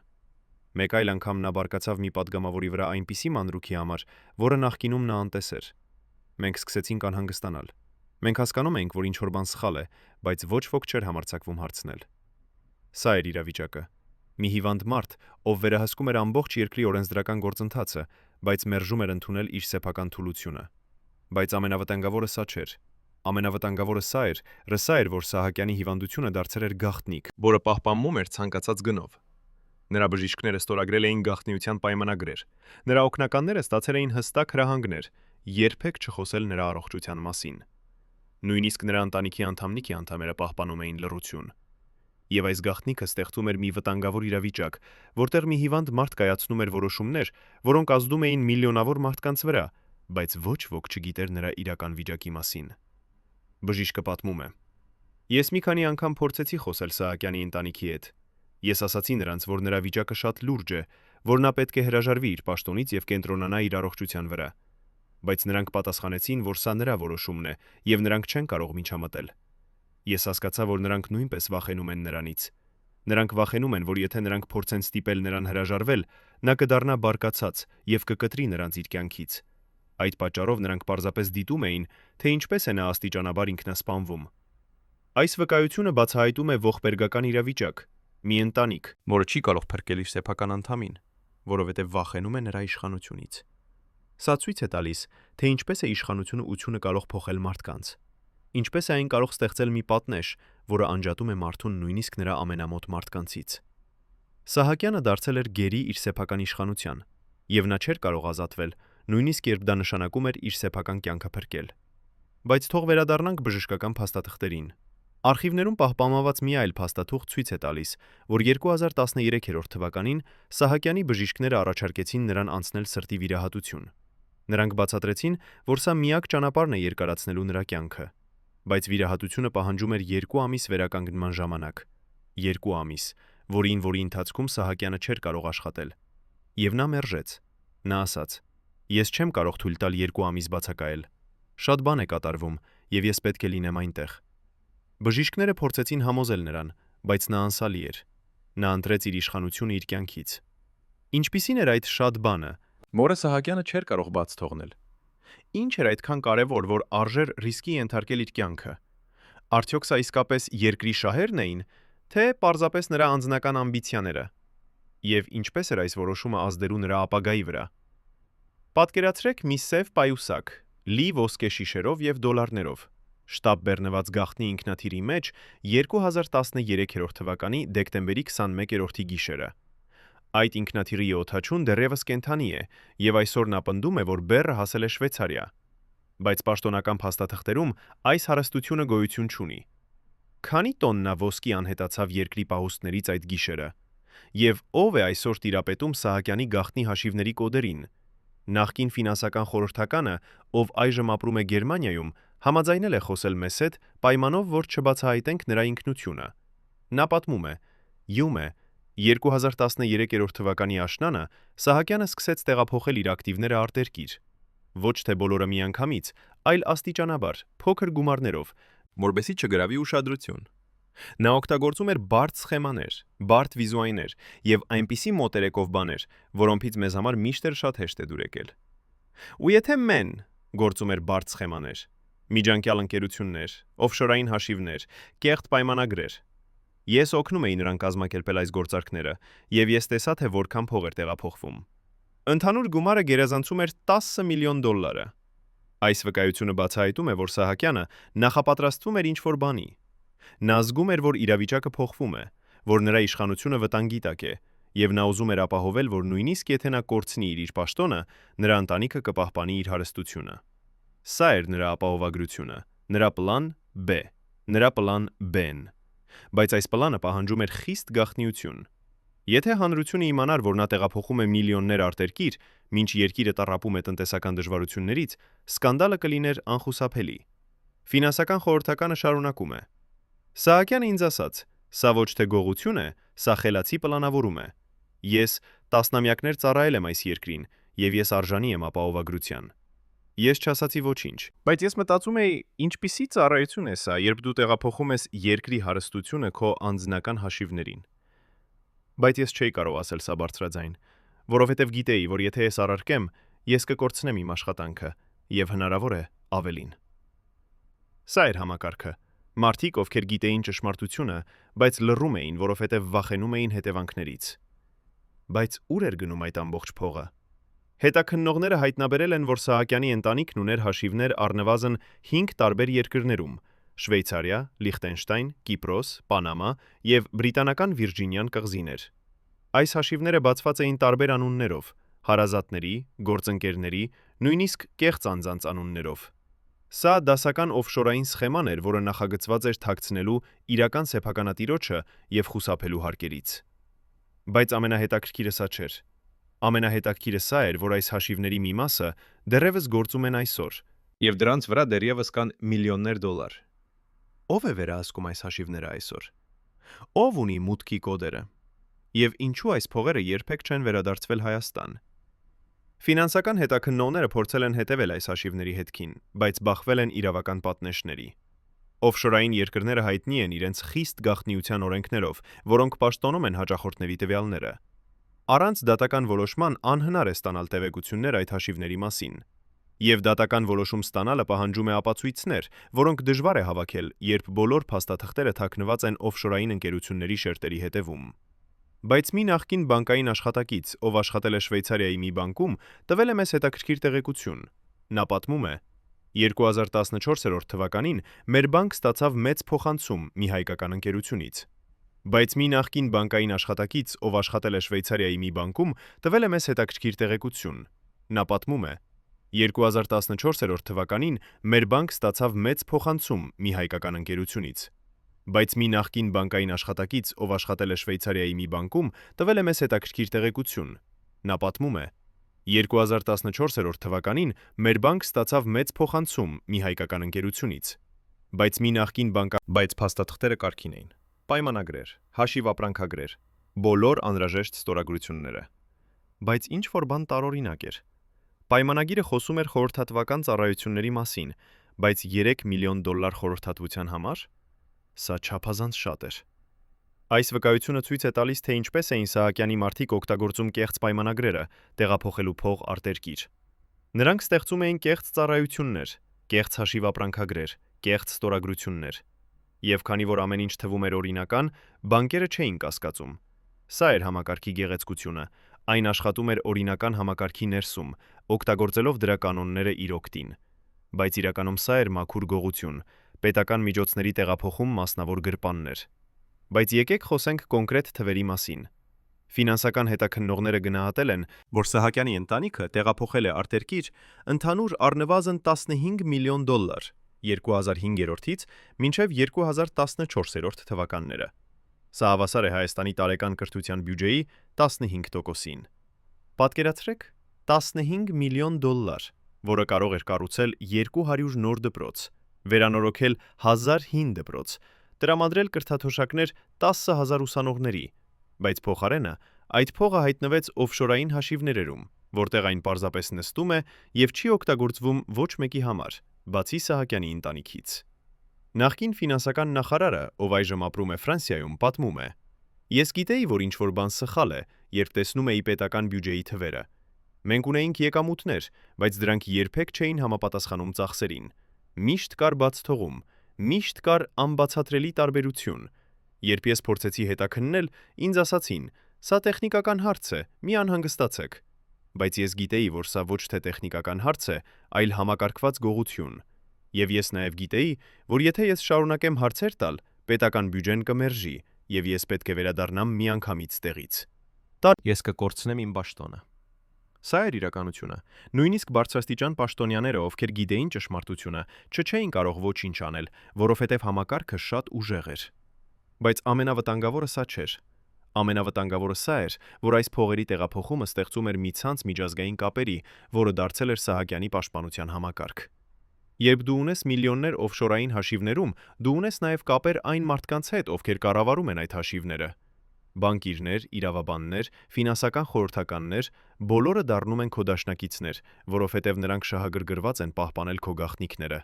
Մեկ այլ անգամ նա բարկացավ մի падգամավորի վրա այնպիսի մանրուքի համար, որը նախկինում նա անտես էր։ Մենք սկսեցինք անհանգստանալ։ Մենք հասկանում էինք, որ ինչ-որ բան սխալ է, բայց ոչ ոք չէր համարձակվում հարցնել։ Սա էր իրավիճակը։ Մի հիվանդ մարդ, ով վերահսկում էր ամբողջ երկրի օրենսդրական գործընթացը, բայց մերժում էր ընդունել իր սեփական թուլությունը։ Բայց ամենավտանգավորը սա չէր։ Ամենավտանգավորը սա էր, որ Սահակյանի հիվանդությունը դարձել էր գաղտնիք, որը պահպանվում էր ցանկացած գնով։ Նրա բժիշկները ստորագրել էին գաղտնիության պայմանագրեր։ Նրա օգնականները ստացել էին հստակ հրահանգներ երբեք չխոսել նրա առողջության մասին։ Նույնիսկ նրա ընտանիքի անդամները պահպանում էին լռություն։ Եվ այս գաղտնիքը ստեղծում էր մի վտանգավոր իրավիճակ, որտեղ մի հիվանդ մարդ կայացնում էր որոշումներ, որոնք ազդում էին միլիոնավոր մարդկանց վրա, բայց ոչ ոք չգիտեր նրա իրական վիճակի մասին։ Բժիշկը պատմում է. Ես մի քանի անգամ փորձեցի խոսել Սահակյանի ընտանիքի հետ։ Ես ասացի նրանց, որ նրա վիճակը շատ լուրջ է, որ նա պետք է հրաժարվի իր պաշտոնից եւ կենտրոնանա իր առողջության վրա։ Բայց նրանք պատասխանեցին, որ սա նրա որոշումն է եւ նրանք չեն կարող միջամտել։ Ես հասկացա, որ նրանք նույնպես վախենում են նրանից։ Նրանք վախենում են, որ եթե նրանք փորձեն ստիպել նրան հրաժարվել, նա կդառնա բարկացած եւ կկտրի նրանց իր կյանքից։ Այդ պատճառով նրանք պարզապես դիտում էին, թե ինչպես է նա աստիճանաբար ինքնասպանվում։ Այս վկայությունը բացահայտում է ողբերգական իրավիճակ, մի ընտանիք, որը չի կարող փրկել իր սեփական անդամին, որովհետև վախենում է նրա իշխանությունից։ Սա ցույց է տալիս, թե ինչպես է իշխանությունը ությունը կարող փոխել մարդկանց։ Ինչպես է այն կարող ստեղծել մի պատնեշ, որը անջատում է մարդուն նույնիսկ նրա ամենամոտ մարդկանցից։ Սահակյանը դարձել էր գերի իր սեփական իշխանության, եւ նա չէր կարող ազատվել, նույնիսկ երբ դա նշանակում էր իր սեփական կյանքը փրկել։ Բայց թող վերադառնանք բժշկական փաստաթղթերին։ Արխիվներում պահպանված մի այլ փաստաթուղթ ցույց է տալիս, որ 2013 թվականին Սահակյանի բժիշկները առաջարկեցին նրան անցնել սրտի վիրահատություն։ Նրանք բացատրեցին, որ սա միակ ճանապարհն է երկարացնելու նրա կյանքը, բայց վիրահատությունը պահանջում էր 2 ամիս վերականգնման ժամանակ։ 2 ամիս, որի ընթացքում Սահակյանը չէր կարող աշխատել։ Եվ նա մերժեց։ Նա ասաց. «Ես չեմ կարող թույլ տալ 2 ամիս բացակայել։ Շատ բան է կատարվում, եւ ես պետք է լինեմ այնտեղ»։ Բժիշկները փորձեցին համոզել նրան, բայց նա անսալի էր։ Նա ընտրեց իր իշխանությունը իր կյանքից։ Ինչպիսին էր այդ շատ բանը։ Մորը Սահակյանը չէր կարող բաց թողնել։ Ինչ էր այդքան կարևոր, որ արժեր ռիսկի ենթարկել իր կյանքը։ Արդյոք սա իսկապես երկրի շահերն էին, թե պարզապես նրա անձնական ամբիցիաները։ Եվ ինչպես էր այս որոշումը ազդելու նրա ապագայի վրա։ Պատկերացրեք մի սև պայուսակ, լի ոսկե շիշերով եւ դոլարներով, շտապ բեռնված գաղտնի ինքնաթիռի մեջ 2013 թվականի դեկտեմբերի 21-ի գիշերը։ Այդ ինքնաթիռի օդաչուն դեռևս կենդանի է, եւ այսօր նա պնդում է, որ բեռը հասել է Շվեյցարիա։ Բայց պաշտոնական փաստաթղթերում այս հարստությունը գոյություն չունի։ Քանի տոննա ոսկի անհետացավ երկրի պահուստներից այդ գիշերը։ Եվ ով է այսօր տիրապետում Սահակյանի գաղտնի հաշիվների կոդերին։ Նախկին ֆինանսական խորհրդականը, ով այժմ ապրում է Գերմանիայում, համաձայնել է խոսել մեզ հետ, պայմանով, որ չբացահայտենք նրա ինքնությունը։ Նա պատմում է. «Յում է, 2013 թվականի աշնանը Սահակյանը սկսեց տեղափոխել իր ակտիվները արտերկիր։ Ոչ թե բոլորը միանգամից, այլ աստիճանաբար, փոքր գումարներով, որպեսզի չգրավի ուշադրություն։ Նա օգտագործում էր բարդ սխեմաներ, բարդ վիզուայներ եւ այնպիսի մոտերեկով բաներ, որոնցից մեզ համար միշտ էր շատ հեշտ է դուր եկել։ Ու եթե մեն գործում էր բարդ սխեմաներ, միջանկյալ ընկերություններ, օֆշորային հաշիվներ, կեղտ պայմանագրեր։ Ես օգնում էի նրան կազմակերպել այս գործարքները, եւ ես տեսա, թե որքան փող էր տեղափոխվում։ Ընդհանուր գումարը գերազանցում էր $10 միլիոն։ Այս վկայությունը բացահայտում է, որ Սահակյանը նախապատրաստվում էր ինչ-որ բանի։ Նա զգում էր, որ իրավիճակը փոխվում է, որ նրա իշխանությունը վտանգի տակ է, եւ նա ուզում էր ապահովել, որ նույնիսկ եթե նա կորցնի իր պաշտոնը, նրա ընտանիքը կպահպանի իր հարստությունը։ Սա էր նրա ապահովագրությունը, նրա պլան B, նրա պլան B-ն։ Բայց այս պլանը պահանջում էր խիստ գաղտնիություն։ Եթե հանրությունը իմանար, որ նա տեղափոխում է միլիոններ արտերկիր, մինչ երկիրը տառապում է տնտեսական դժվարություններից, սկանդալը կլիներ անխուսափելի։ Ֆինանսական խորհրդականը շարունակում է. Սահակյանը ինձ ասաց. «Սա ոչ թե գողություն է, սա խելացի պլանավորում է։ Ես տասնամյակներ ծառայել եմ այս երկրին, եւ ես արժանի եմ ապահովագրության»։ Ես չասացի ոչինչ, բայց ես մտածում էի, ինչպիսի ծառայություն է սա, երբ դու տեղափոխում ես երկրի հարստությունը քո անձնական հաշիվներին։ Բայց ես չէի կարող ասել սա բարձրաձայն, որովհետև գիտեի, որ եթե ես առարկեմ, ես կկորցնեմ իմ աշխատանքը, եւ հնարավոր է ավելին։ Սա էր համակարգը։ Մարդիկ, ովքեր գիտեին ճշմարտությունը, բայց լռում էին, որովհետև վախենում էին հետևանքներից։ Բայց ուր էր գնում այդ ամբողջ փողը։ Հետաքննողները հայտնաբերել են, որ Սահակյանի ընտանիքն ուներ հաշիվներ առնվազն 5 տարբեր երկրներում՝ Շվեյցարիա, Լիխտենշտայն, Կիպրոս, Պանամա եւ Բրիտանական Վիրջինյան կղզիներ։ Այս հաշիվները բացված էին տարբեր անուններով՝ հարազատների, գործընկերների, նույնիսկ կեղծ անձանց անուններով։ Սա դասական օֆշորային սխեման էր, որը նախագծված էր թաքցնելու իրական սեփականատիրոջը եւ խուսափելու հարկերից։ Բայց ամենահետաքրքիրը սա չէր։ Ամենահետաքրքիրը սա էր, որ այս հաշիվների մի մասը դեռևս գործում են այսօր, Եվ դրանց վրա դեռևս կան միլիոններ դոլար։ ով է վերահսկում այս հաշիվները այսօր։ Ով ունի մուտքի կոդերը։ Եվ ինչու այս փողերը երբեք չեն վերադարձվել Հայաստան։ Ֆինանսական հետաքննողները փորձել են հետևել այս հաշիվների հետքին, բայց բախվել են իրավական պատնեշների։ Օֆշորային երկրները հայտնի են իրենց խիստ գաղտնիության օրենքներով, որոնք պաշտոնում են հաճախորդների տվյալները։ Առանց դատական որոշման անհնար է ստանալ տեղեկություններ այդ հաշիվների մասին։ Եվ դատական որոշում ստանալը պահանջում է ապացույցներ, որոնք դժվար է հավաքել, երբ բոլոր փաստաթղթերը թաքնված են օֆշորային ընկերությունների շերտերի հետևում։ Բայց մի նախկին բանկային աշխատակից, ով աշխատել է Շվեյցարիայի մի բանկում, տվել է մեզ հետաքրքիր տեղեկություն։ Նա պատմում է. 2014 թվականին մեր բանկ ստացավ մեծ փոխանցում մի հայկական ընկերությունից։ Բայց մի նախկին բանկային աշխատակից, ով աշխատել է Շվեյցարիայի մի բանկում, տվել է մեզ հետաքրքիր տեղեկություն։ Նա պատմում է. 2014 թվականին մեր բանկ ստացավ մեծ փոխանցում մի հայկական ընկերությունից, բայց մի նախկին բանկային աշխատակից, ով աշխատել է Շվեյցարիայի մի բանկում, տվել է մեզ հետաքրքիր տեղեկություն։ Նա պատմում է. 2014 թվականին մեր բանկ ստացավ մեծ փոխանցում մի հայկական ընկերությունից, բայց մի նախկին բայց փաստաթղթերը կարգին էին, պայմանագրեր, հաշիվ ապրանքագրեր, բոլոր անհրաժեշտ ստորագրությունները, բայց ինչ որ բան տարօրինակ էր։ Պայմանագիրը խոսում էր խորհրդատվական ծառայությունների մասին, բայց $3 միլիոն խորհրդատվության համար սա չափազանց շատ էր։ Այս վկայությունը ցույց է տալիս, թե ինչպես էին Սահակյանի մարդիկ օգտագործում կեղծ պայմանագրերը, տեղափոխելու փող արտերկիր։ Նրանք ստեղծում էին կեղծ ծառայություններ, կեղծ հաշիվ ապրանքագրեր, կեղծ ստորագրություններ։ Եվ քանի որ ամեն ինչ թվում էր օրինական, բանկերը չէին կասկածում։ Սա էր համակարգի գեղեցկությունը, այն աշխատում էր օրինական համակարգի ներսում, օգտագործելով դրա կանոնները իր օգտին։ Բայց իրականում սա էր մաքուր գողություն, պետական միջոցների տեղափոխում մասնավոր գրպաններ։ Բայց եկեք խոսենք կոնկրետ թվերի մասին։ Ֆինանսական հետաքննողները գնահատել են, որ Սահակյանի ընտանիքը տեղափոխել է արտերկիր ընդհանուր առնվազն $15 միլիոն 2005-ից մինչև 2014 թվականները։ Սա հավասար է Հայաստանի տարեկան կրթության բյուջեի 15%-ին։ Պատկերացրեք, $15 միլիոն, որը կարող էր կառուցել 200 նոր դպրոց, վերանորոգել 1000 հին դպրոց, տրամադրել կրթաթոշակներ 10,000 ուսանողների, բայց փոխարենը այդ փողը հայտնվեց օֆշորային հաշիվներում, որտեղ այն պարզապես նստում է եւ չի օգտագործվում ոչ մեկի համար, բացի Սահակյանի ընտանիքից։ Նախկին ֆինանսական նախարարը, ով այժմ ապրում է Ֆրանսիայում, պատմում է. Ես գիտեի, որ ինչ-որ բան սխալ է, երբ տեսնում էի պետական բյուջեի թվերը։ Մենք ունեինք եկամուտներ, բայց դրանք երբեք չէին համապատասխանում ծախսերին։ Միշտ կար բաց թողում, միշտ կար անբացատրելի տարբերություն։ Երբ ես փորձեցի հետաքննել, ինձ ասացին. «Սա տեխնիկական հարց է, մի անհանգստացեք»։ Բայց ես գիտեի, որ սա ոչ թե տեխնիկական հարց է, այլ համակարգված գողություն։ Եվ ես նաև գիտեի, որ եթե ես շարունակեմ հարցեր տալ, պետական բյուջեն կմերժի, եւ ես պետք է վերադառնամ միանգամից տեղից։ Ես կկորցնեմ իմ պաշտոնը։ Սա էր իրականությունը։ Նույնիսկ բարձրաստիճան պաշտոնյաները, ովքեր գիտեին ճշմարտությունը, չէին կարող ոչինչ անել, որովհետև համակարգը շատ ուժեղ էր։ Բայց ամենավտանգավորը սա չէր։ Ամենավտանգավորը սա էր, որ այս փողերի տեղափոխումը ստեղծում էր մի ցանց միջազգային կապերի, որը դարձել էր Սահակյանի պաշտպանության համակարգ։ Երբ դու ունես միլիոններ օֆշորային հաշիվներում, դու ունես նաև կապեր այն մարդկանց հետ, ովքեր կառավարում են այդ հաշիվները։ Բանկիրներ, իրավաբաններ, ֆինանսական խորհրդականներ, բոլորը դառնում են քո դաշնակիցներ, որովհետև նրանք շահագրգռված են պահպանել քո գաղտնիքները։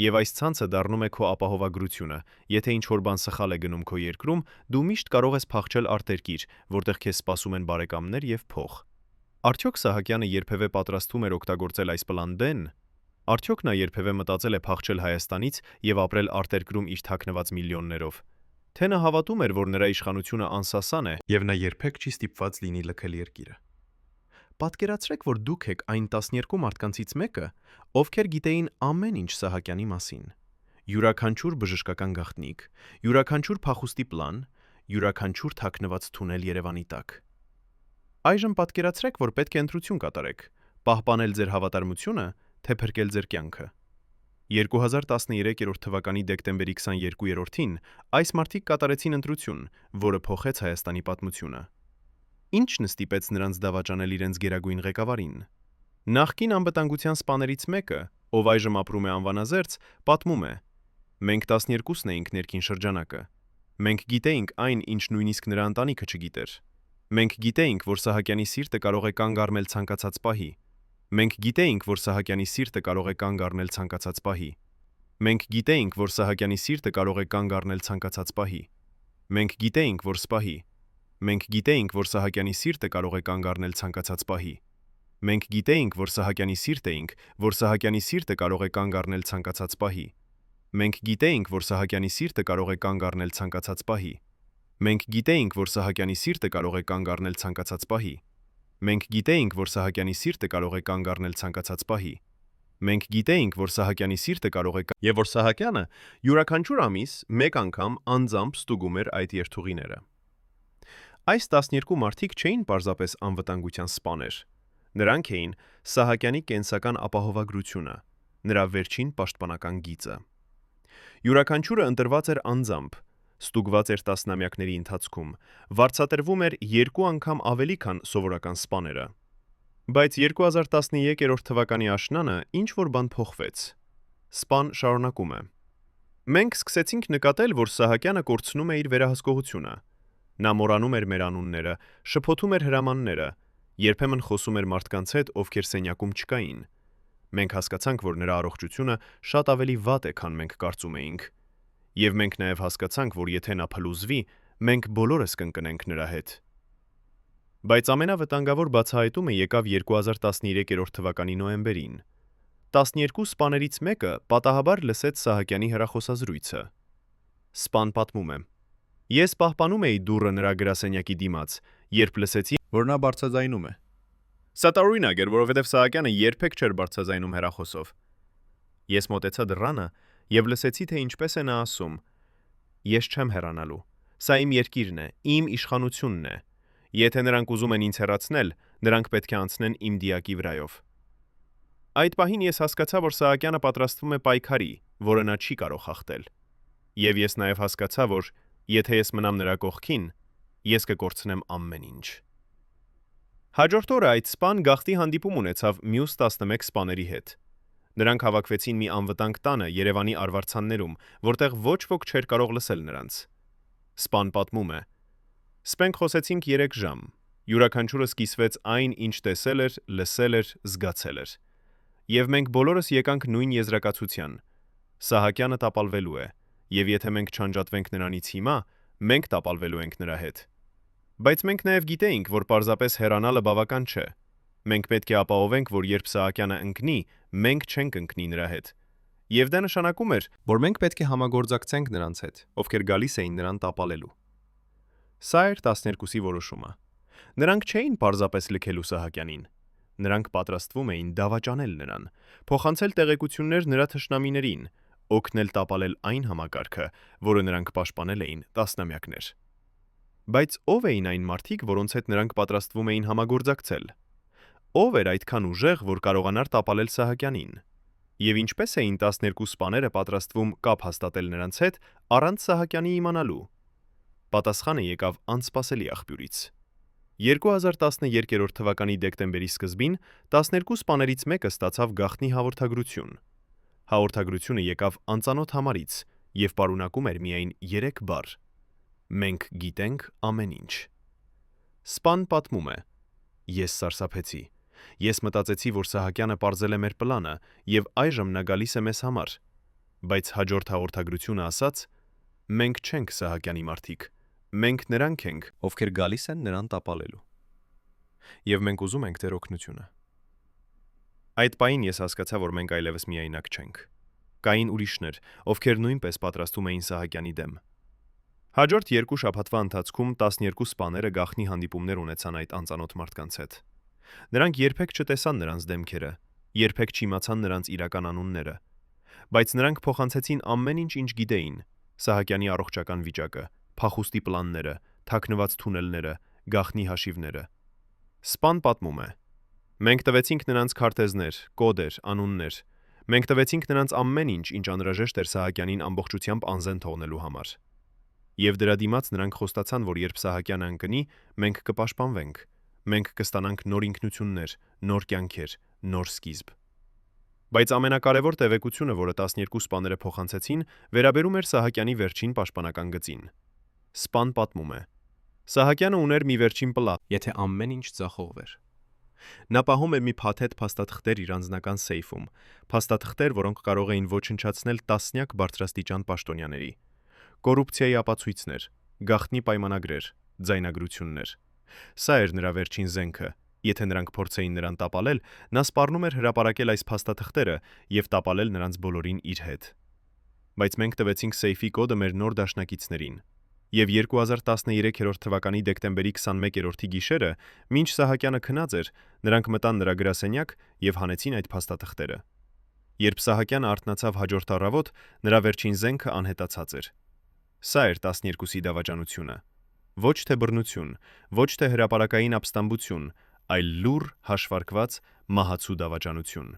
Եվ այս ցանցը դառնում է քո ապահովագրությունը։ Եթե ինչ-որ բան սխալ է գնում քո երկրում, դու միշտ կարող ես փախչել արտերկիր, որտեղ քեզ սպասում են բարեկամներ եւ փող։ Արդյոք Սահակյանը երբևէ պատրաստվում էր օգտագործել այս պլան B-ն։ Արդյոք նա երբևէ մտածել է փախչել Հայաստանից եւ ապրել արտերկրում իր թաքնված միլիոններով։ Թե նա հավատում էր, որ նրա իշխանությունը անսասան է եւ նա երբեք չի ստիպված լինի լքել երկիրը։ Պատկերացրեք, որ դուք եք այն 12 մարդկանցից մեկը, ովքեր գիտեին ամեն ինչ Սահակյանի մասին։ Յուրաքանչյուր բժշկական գաղտնիք, յուրաքանչյուր փախուստի պլան, յուրաքանչյուր թաքնված թունել Երևանի տակ։ Այժմ պատկերացրեք, որ պետք է ընտրություն կատարեք՝ պահպանել ձեր հավատարմությունը, թե փրկել ձեր կյանքը։ 2013 թվականի դեկտեմբերի 22-ին այս մարդիկ կատարեցին ընտրություն, որը փոխեց Հայաստանի պատմությունը։ Ինչն ստիպեց նրանց դավաճանել իրենց գերագույն ղեկավարին։ Նախկին անվտանգության սպաներից մեկը, ով այժմ ապրում է Անվանազերծ, պատմում է. Մենք 12-ն էինք ներքին շրջանակը։ Մենք գիտեինք այն, ինչ նույնիսկ նրա ընտանիքը չգիտեր։ Մենք գիտեինք, որ Սահակյանի սիրտը կարող է կանգ առնել ցանկացած պահի։ Մենք գիտեինք, որ Սահակյանի սիրտը կարող է կանգ առնել ցանկացած պահի։ Մենք գիտեինք, որ Սահակյանի սիրտը կարող է կանգ առնել ցանկացած պահի։ Մենք գիտեինք, որ սպահի։ Մենք գիտեինք, որ Սահակյանի սիրտը կարող է կանգ առնել ցանկացած պահի։ Մենք գիտեինք, որ Սահակյանի սիրտ էինք, որ Սահակյանի սիրտը կարող է կանգ առնել ցանկացած պահի։ Մենք գիտեինք, որ Սահակյանի սիրտը կարող է կանգ առնել ցանկացած պահի։ Մենք գիտեինք, որ Սահակյանի սիրտը կարող է կանգ առնել ցանկացած պահի։ Մենք գիտեինք, որ Սահակյանի սիրտը կարող է կանգ առնել ցանկացած պահի։ Մենք գիտեինք, որ Սահակյանի սիրտը կարող է եւ որ Սահակյանը յուրաքանչյուր ամիս մեկ անգամ անձամբ ստուգում էր այդ երթուղիները։ Այս 12 մարդիկ չէին պարզապես անվտանգության սպաներ։ Նրանք էին Սահակյանի կենսական ապահովագրությունը, նրա վերջին պաշտպանական գիծը։ Յուրաքանչյուրը ընտրված էր անձամբ, ստուգված էր տասնամյակների ընթացքում, վարձատրվում էր 2 անգամ ավելի, քան սովորական սպաները։ Բայց 2013 թվականի աշնանը ինչ-որ բան փոխվեց։ Սպան շարունակում է. Մենք սկսեցինք նկատել, որ Սահակյանը կորցնում է իր վերահսկողությունը։ Նա մոռանում էր մեր անունները, շփոթում էր հրամանները, երբեմն խոսում էր մարդկանց հետ, ովքեր սենյակում չկային։ Մենք հասկացանք, որ նրա առողջությունը շատ ավելի վատ է, քան մենք կարծում էինք։ Եվ մենք նաև հասկացանք, որ եթե նա փլուզվի, մենք բոլորս կընկնենք նրա հետ։ Բայց ամենավտանգավոր բացահայտումը եկավ 2013 թվականի նոյեմբերին։ 12 սպաներից մեկը պատահաբար լսեց Սահակյանի հեռախոսազրույցը։ Սպան պատմում է. Ես պահպանում էի դուռը նրա գրասենյակի դիմաց, երբ լսեցի, Որ նա բարձրաձայնում է։ Սա տարօրինակ էր, որովհետև Սահակյանը երբեք չէր բարձրաձայնում հեռախոսով։ Ես մոտեցա դռանը եւ լսեցի, թե ինչպես է նա ասում. Ես չեմ հեռանալու։ Սա իմ երկիրն է, իմ իշխանությունն է։ Եթե նրանք ուզում են ինձ հեռացնել, նրանք պետք է անցնեն իմ դիակի վրայով։ Այդ պահին ես հասկացա, որ Սահակյանը պատրաստվում է պայքարի, որը նա չի կարող հաղթել։ Եվ ես նաև հասկացա, որ եթե ես մնամ նրա կողքին, ես կկորցնեմ ամեն ինչ։ Հաջորդ օրը այդ սպան գաղթի հանդիպում ունեցավ մյուս 11 սպաների հետ։ Նրանք հավաքվեցին մի անվտանգ տանը Երևանի արվարձաններում, որտեղ ոչ ոք չէր կարող լսել նրանց։ Սպան պատմում է. Սպենք խոսեցինք 3 ժամ։ Յուրաքանչյուրս կիսվեց այն, ինչ տեսել էր, լսել էր, զգացել էր։ Եվ մենք բոլորս եկանք նույն եզրակացության. Սահակյանը տապալվելու է, եւ եթե մենք չանջատվենք նրանից հիմա, մենք տապալվելու ենք նրա հետ։ Բայց մենք նաև գիտեինք, որ պարզապես հեռանալը բավական չէ։ Մենք պետք է ապահովենք, որ երբ Սահակյանը ընկնի, մենք չենք ընկնի նրա հետ։ Եվ դա նշանակում էր, որ մենք պետք է համագործակցենք նրանց հետ, ովքեր գալիս էին նրան տապալելու։ Սա էր 12-ի որոշումը։ Նրանք չէին պարզապես լքելու Սահակյանին։ Նրանք պատրաստվում էին դավաճանել նրան, փոխանցել տեղեկություններ նրա թշնամիներին, օգնել տապալել այն համակարգը, որը նրանք պաշտպանել էին տասնամյակներ։ Բայց ով էին այն մարդիկ, որոնց հետ նրանք պատրաստվում էին համագործակցել։ Ով էր այդքան ուժեղ, որ կարողանար տապալել Սահակյանին։ Եվ ինչպես էին 12 սպաները պատրաստվում կապ հաստատել նրանց հետ առանց Սահակյանի իմանալու։ Պատասխանը եկավ անսպասելի աղբյուրից։ 2013 թվականի դեկտեմբերի սկզբին 12 սպաներից մեկը ստացավ գաղտնի հաղորդագրություն։ Հաղորդագրությունը եկավ անծանոթ համարից եւ պարունակում էր միայն 3 բառ. Մենք գիտենք ամեն ինչ։ Սպան պատմում է. Ես սարսափեցի։ Ես մտածեցի, որ Սահակյանը պարզել է մեր պլանը եւ այժմ նա գալիս է մեզ համար։ Բայց հաջորդ հաղորդագրությունը ասաց. մենք չենք Սահակյանի մարդիկ։ Մենք նրանք ենք, ովքեր գալիս են նրան տապալելու։ Եվ մենք ուզում ենք ձեր օգնությունը։ Այդ պահին ես հասկացա, որ մենք այլևս միայնակ չենք։ Կային ուրիշներ, ովքեր նույնպես պատրաստում էին Սահակյանի դեմ։ Հաջորդ 2 շաբաթվա ընթացքում 12 սպաները գաղտնի հանդիպումներ ունեցան այդ անծանոթ մարդկանց հետ։ Նրանք երբեք չտեսան նրանց դեմքերը, երբեք չիմացան նրանց իրական անունները, բայց նրանք փոխանցեցին ամեն ինչ, ինչ գիտեին՝ Սահակյանի առողջական վիճակը, փախուստի պլանները, թաքնված թունելները, գաղտնի հաշիվները։ Սպան պատմում է. Մենք տվեցինք նրանց քարտեզներ, կոդեր, անուններ։ Մենք տվեցինք նրանց ամեն ինչ, ինչ անհրաժեշտ էր Սահակյանին ամբողջությամբ անզեն թողնելու համար։ Եվ դրա դիմաց նրանք խոստացան, որ երբ Սահակյանը ընկնի, մենք կպաշտպանվենք։ Մենք կստանանք նոր ինքնություններ, նոր կյանքեր, նոր սկիզբ։ Բայց ամենակարևոր տեղեկությունը, որը 12 սպաները փոխանցեցին, վերաբերում էր Սահակյանի վերջին պաշտպանական գծին։ Սպան պատմում է. Սահակյանը ուներ մի վերջին պլան, եթե ամեն ինչ ձախողվեր։ Նա պահում էր մի փաթեթ փաստաթղթեր իր անձնական սեյֆում, փաստաթղթեր, որոնք կարող էին ոչնչացնել տասնյակ բարձրաստիճան պաշտոնյաների։ Կոռուպցիայի ապացույցներ, գաղտնի պայմանագրեր, ձայնագրություններ։ Սա էր նրա վերջին զենքը։ Եթե նրանք փորձեին նրան տապալել, նա սպառնում էր հրապարակել այս փաստաթղթերը եւ տապալել նրանց բոլորին իր հետ։ Բայց մենք տվեցինք սեյֆի կոդը մեր նոր դաշնակիցներին։ Եվ 2013 թվականի դեկտեմբերի 21-ի գիշերը, մինչ Սահակյանը քնած էր, նրանք մտան նրա գրասենյակ եւ հանեցին այդ փաստաթղթերը։ Երբ Սահակյանը արթնացավ հաջորդ առավոտ, նրա վերջին զենքը անհետացած էր։ Սա էր 12-ի դավաճանությունը։ Ոչ թե բռնություն, ոչ թե հրապարակային ապստամբություն, այլ լուր հաշվարկված մահացու դավաճանություն։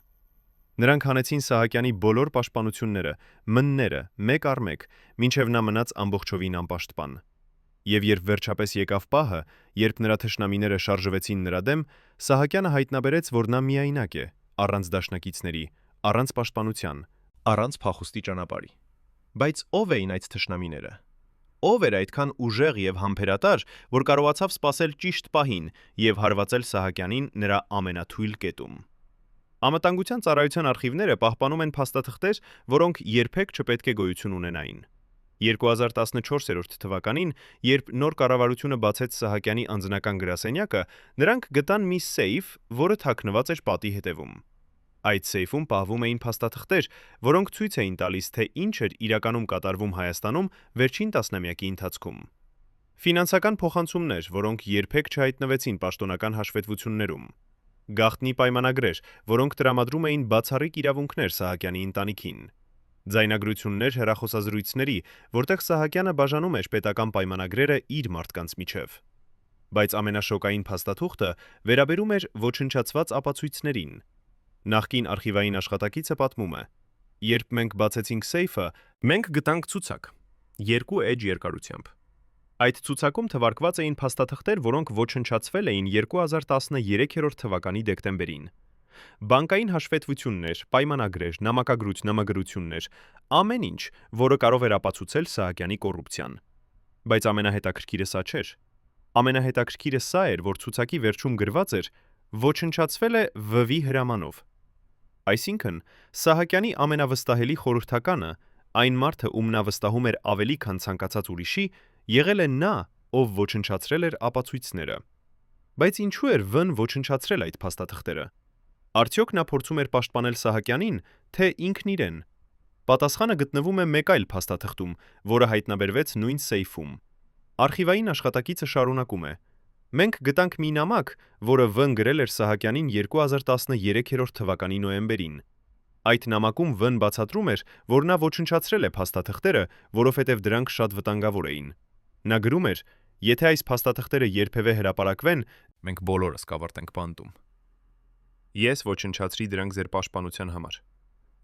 Նրանք հանեցին Սահակյանի բոլոր պաշտպանությունները, մնները, մեկ առ մեկ, մինչև նա մնաց ամբողջովին անպաշտպան։ Եվ երբ վերջապես եկավ պահը, երբ նրա թշնամիները շարժվեցին նրա դեմ, Սահակյանը հայտնաբերեց, որ նա միայնակ է, առանց դաշնակիցների, առանց պաշտպանության, առանց փախուստի ճանապարհի։ Բայց ով էին այդ թշնամիները։ Ով էր այդքան ուժեղ եւ համբերատար, որ կարողացավ սпасել ճիշտ պահին եւ հարվածել Սահակյանին նրա ամենաթույլ կետում։ Անվտանգության ծառայության արխիվները պահպանում են փաստաթղթեր, որոնք երբեք չպետք է գոյություն ունենային։ 2014 թվականին, երբ նոր կառավարությունը բացեց Սահակյանի անձնական գրասենյակը, նրանք գտան մի սեյֆ, որը թաքնված էր պատի հետևում։ Այդ սեյֆում պահվում էին փաստաթղթեր, որոնք ցույց էին տալիս, թե ինչ էր իրականում կատարվում Հայաստանում վերջին տասնամյակի ընթացքում։ Ֆինանսական փոխանցումներ, որոնք երբեք չհայտնվեցին պաշտոնական հաշվետվություններում։ Գաղտնի պայմանագրեր, որոնք տրամադրում էին բացառիկ իրավունքներ Սահակյանի ընտանիքին։ Ձայնագրություններ հեռախոսազրույցների, որտեղ Սահակյանը բաժանում էր պետական պայմանագրերը իր մարդկանց միջև։ Բայց ամենաշոկային փաստաթուղթը վերաբերում էր ոչնչացված ապացույցներին։ Նախկին արխիվային աշխատակիցը պատմում է. Երբ մենք բացեցինք սեյֆը, մենք գտանք ցուցակ 2 էջ երկարությամբ։ Այդ ցուցակում թվարկված էին փաստաթղթեր, որոնք ոչնչացվել էին 2013 թվականի դեկտեմբերին։ Բանկային հաշվետվություններ, պայմանագրեր, նամակագրություններ, ամեն ինչ, որը կարող էր ապացուցել Սահակյանի կոռուպցիան։ Բայց ամենահետաքրքիրը սա չէր։ Ամենահետաքրքիրը սա էր, որ ցուցակի վերջում գրված էր. ոչնչացվել է վ.վի. հրամանով։ Այսինքն, Սահակյանի ամենավստահելի խորհրդականը, այն մարդը, ում նա վստահում էր ավելի քան ցանկացած ուրիշի, եղել է նա, ով ոչնչացրել էր ապացույցները։ Բայց ինչու էր V-ն ոչնչացրել այդ փաստաթղթերը։ Արդյոք նա փորձում էր պաշտպանել Սահակյանին, թե ինքն իրեն։ Պատասխանը գտնվում է մեկ այլ փաստաթղթում, որը հայտնաբերվեց նույն սեյֆում։ Արխիվային աշխատակիցը շարունակում է. Մենք գտանք մի նամակ, որը V-ն գրել էր Սահակյանին 2013 թվականի նոյեմբերին։ Այդ նամակում V-ն բացատրում էր, որ նա ոչնչացրել է փաստաթղթերը, որովհետև դրանք շատ վտանգավոր էին։ Նա գրում էր. Եթե այս փաստաթղթերը երբևէ հրապարակվեն, մենք բոլորս կավարտենք բանտում։ Ես ոչնչացրի դրանք ձեր պաշտպանության համար։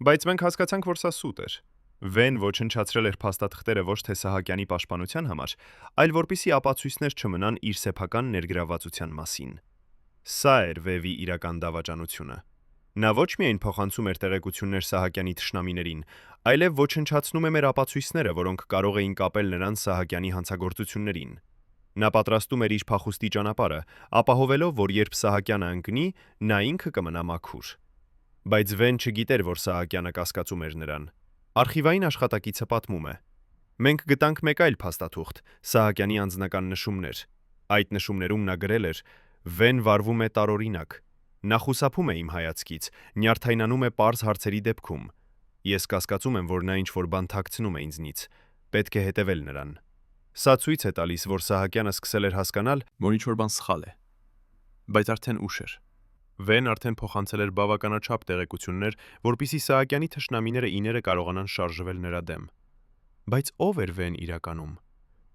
Բայց մենք հասկացանք, որ սա սուտ էր։ V-ն ոչնչացրել էր փաստաթղթերը ոչ թե Սահակյանի պաշտպանության համար, այլ որպեսզի ապացույցներ չմնան իր սեփական ներգրավվածության մասին։ Սա էր V-ի իրական դավաճանությունը։ Նա ոչ միայն փոխանցում էր տեղեկություններ Սահակյանի թշնամիներին, այլև ոչնչացնում է մեր ապացույցները, որոնք կարող էին կապել նրան Սահակյանի հանցագործություններին։ Նա պատրաստում էր իր փախուստի ճանապարհը, ապահովելով, որ երբ Սահակյանը ընկնի, նա ինքը կմնա մաքուր։ Բայց V-ն չգիտեր, որ Սահակյանը կասկածում էր նրան։ Արխիվային աշխատակիցը պատմում է. Մենք գտանք մեկ այլ փաստաթուղթ՝ Սահակյանի անձնական նշումներ։ Այդ նշումներում նա գրել էր. V-ն վարվում է տարօրինակ։ Նա խուսափում է իմ հայացքից, նյարդայնանում է պարզ հարցերի դեպքում։ Ես կասկածում եմ, որ նա ինչ-որ բան թաքցնում է ինձնից։ Պետք է հետևել նրան։ Սա ցույց է տալիս, որ Սահակյանը սկսել էր հասկանալ, որ ինչ-որ բան սխալ է։ Բայց արդեն ուշ էր։ V-ն արդեն փոխանցել էր բավականաչափ տեղեկություններ, որպեսզի Սահակյանի թշնամիները իները կարողանան շարժվել նրա դեմ։ Բայց ով էր V-ն իրականում։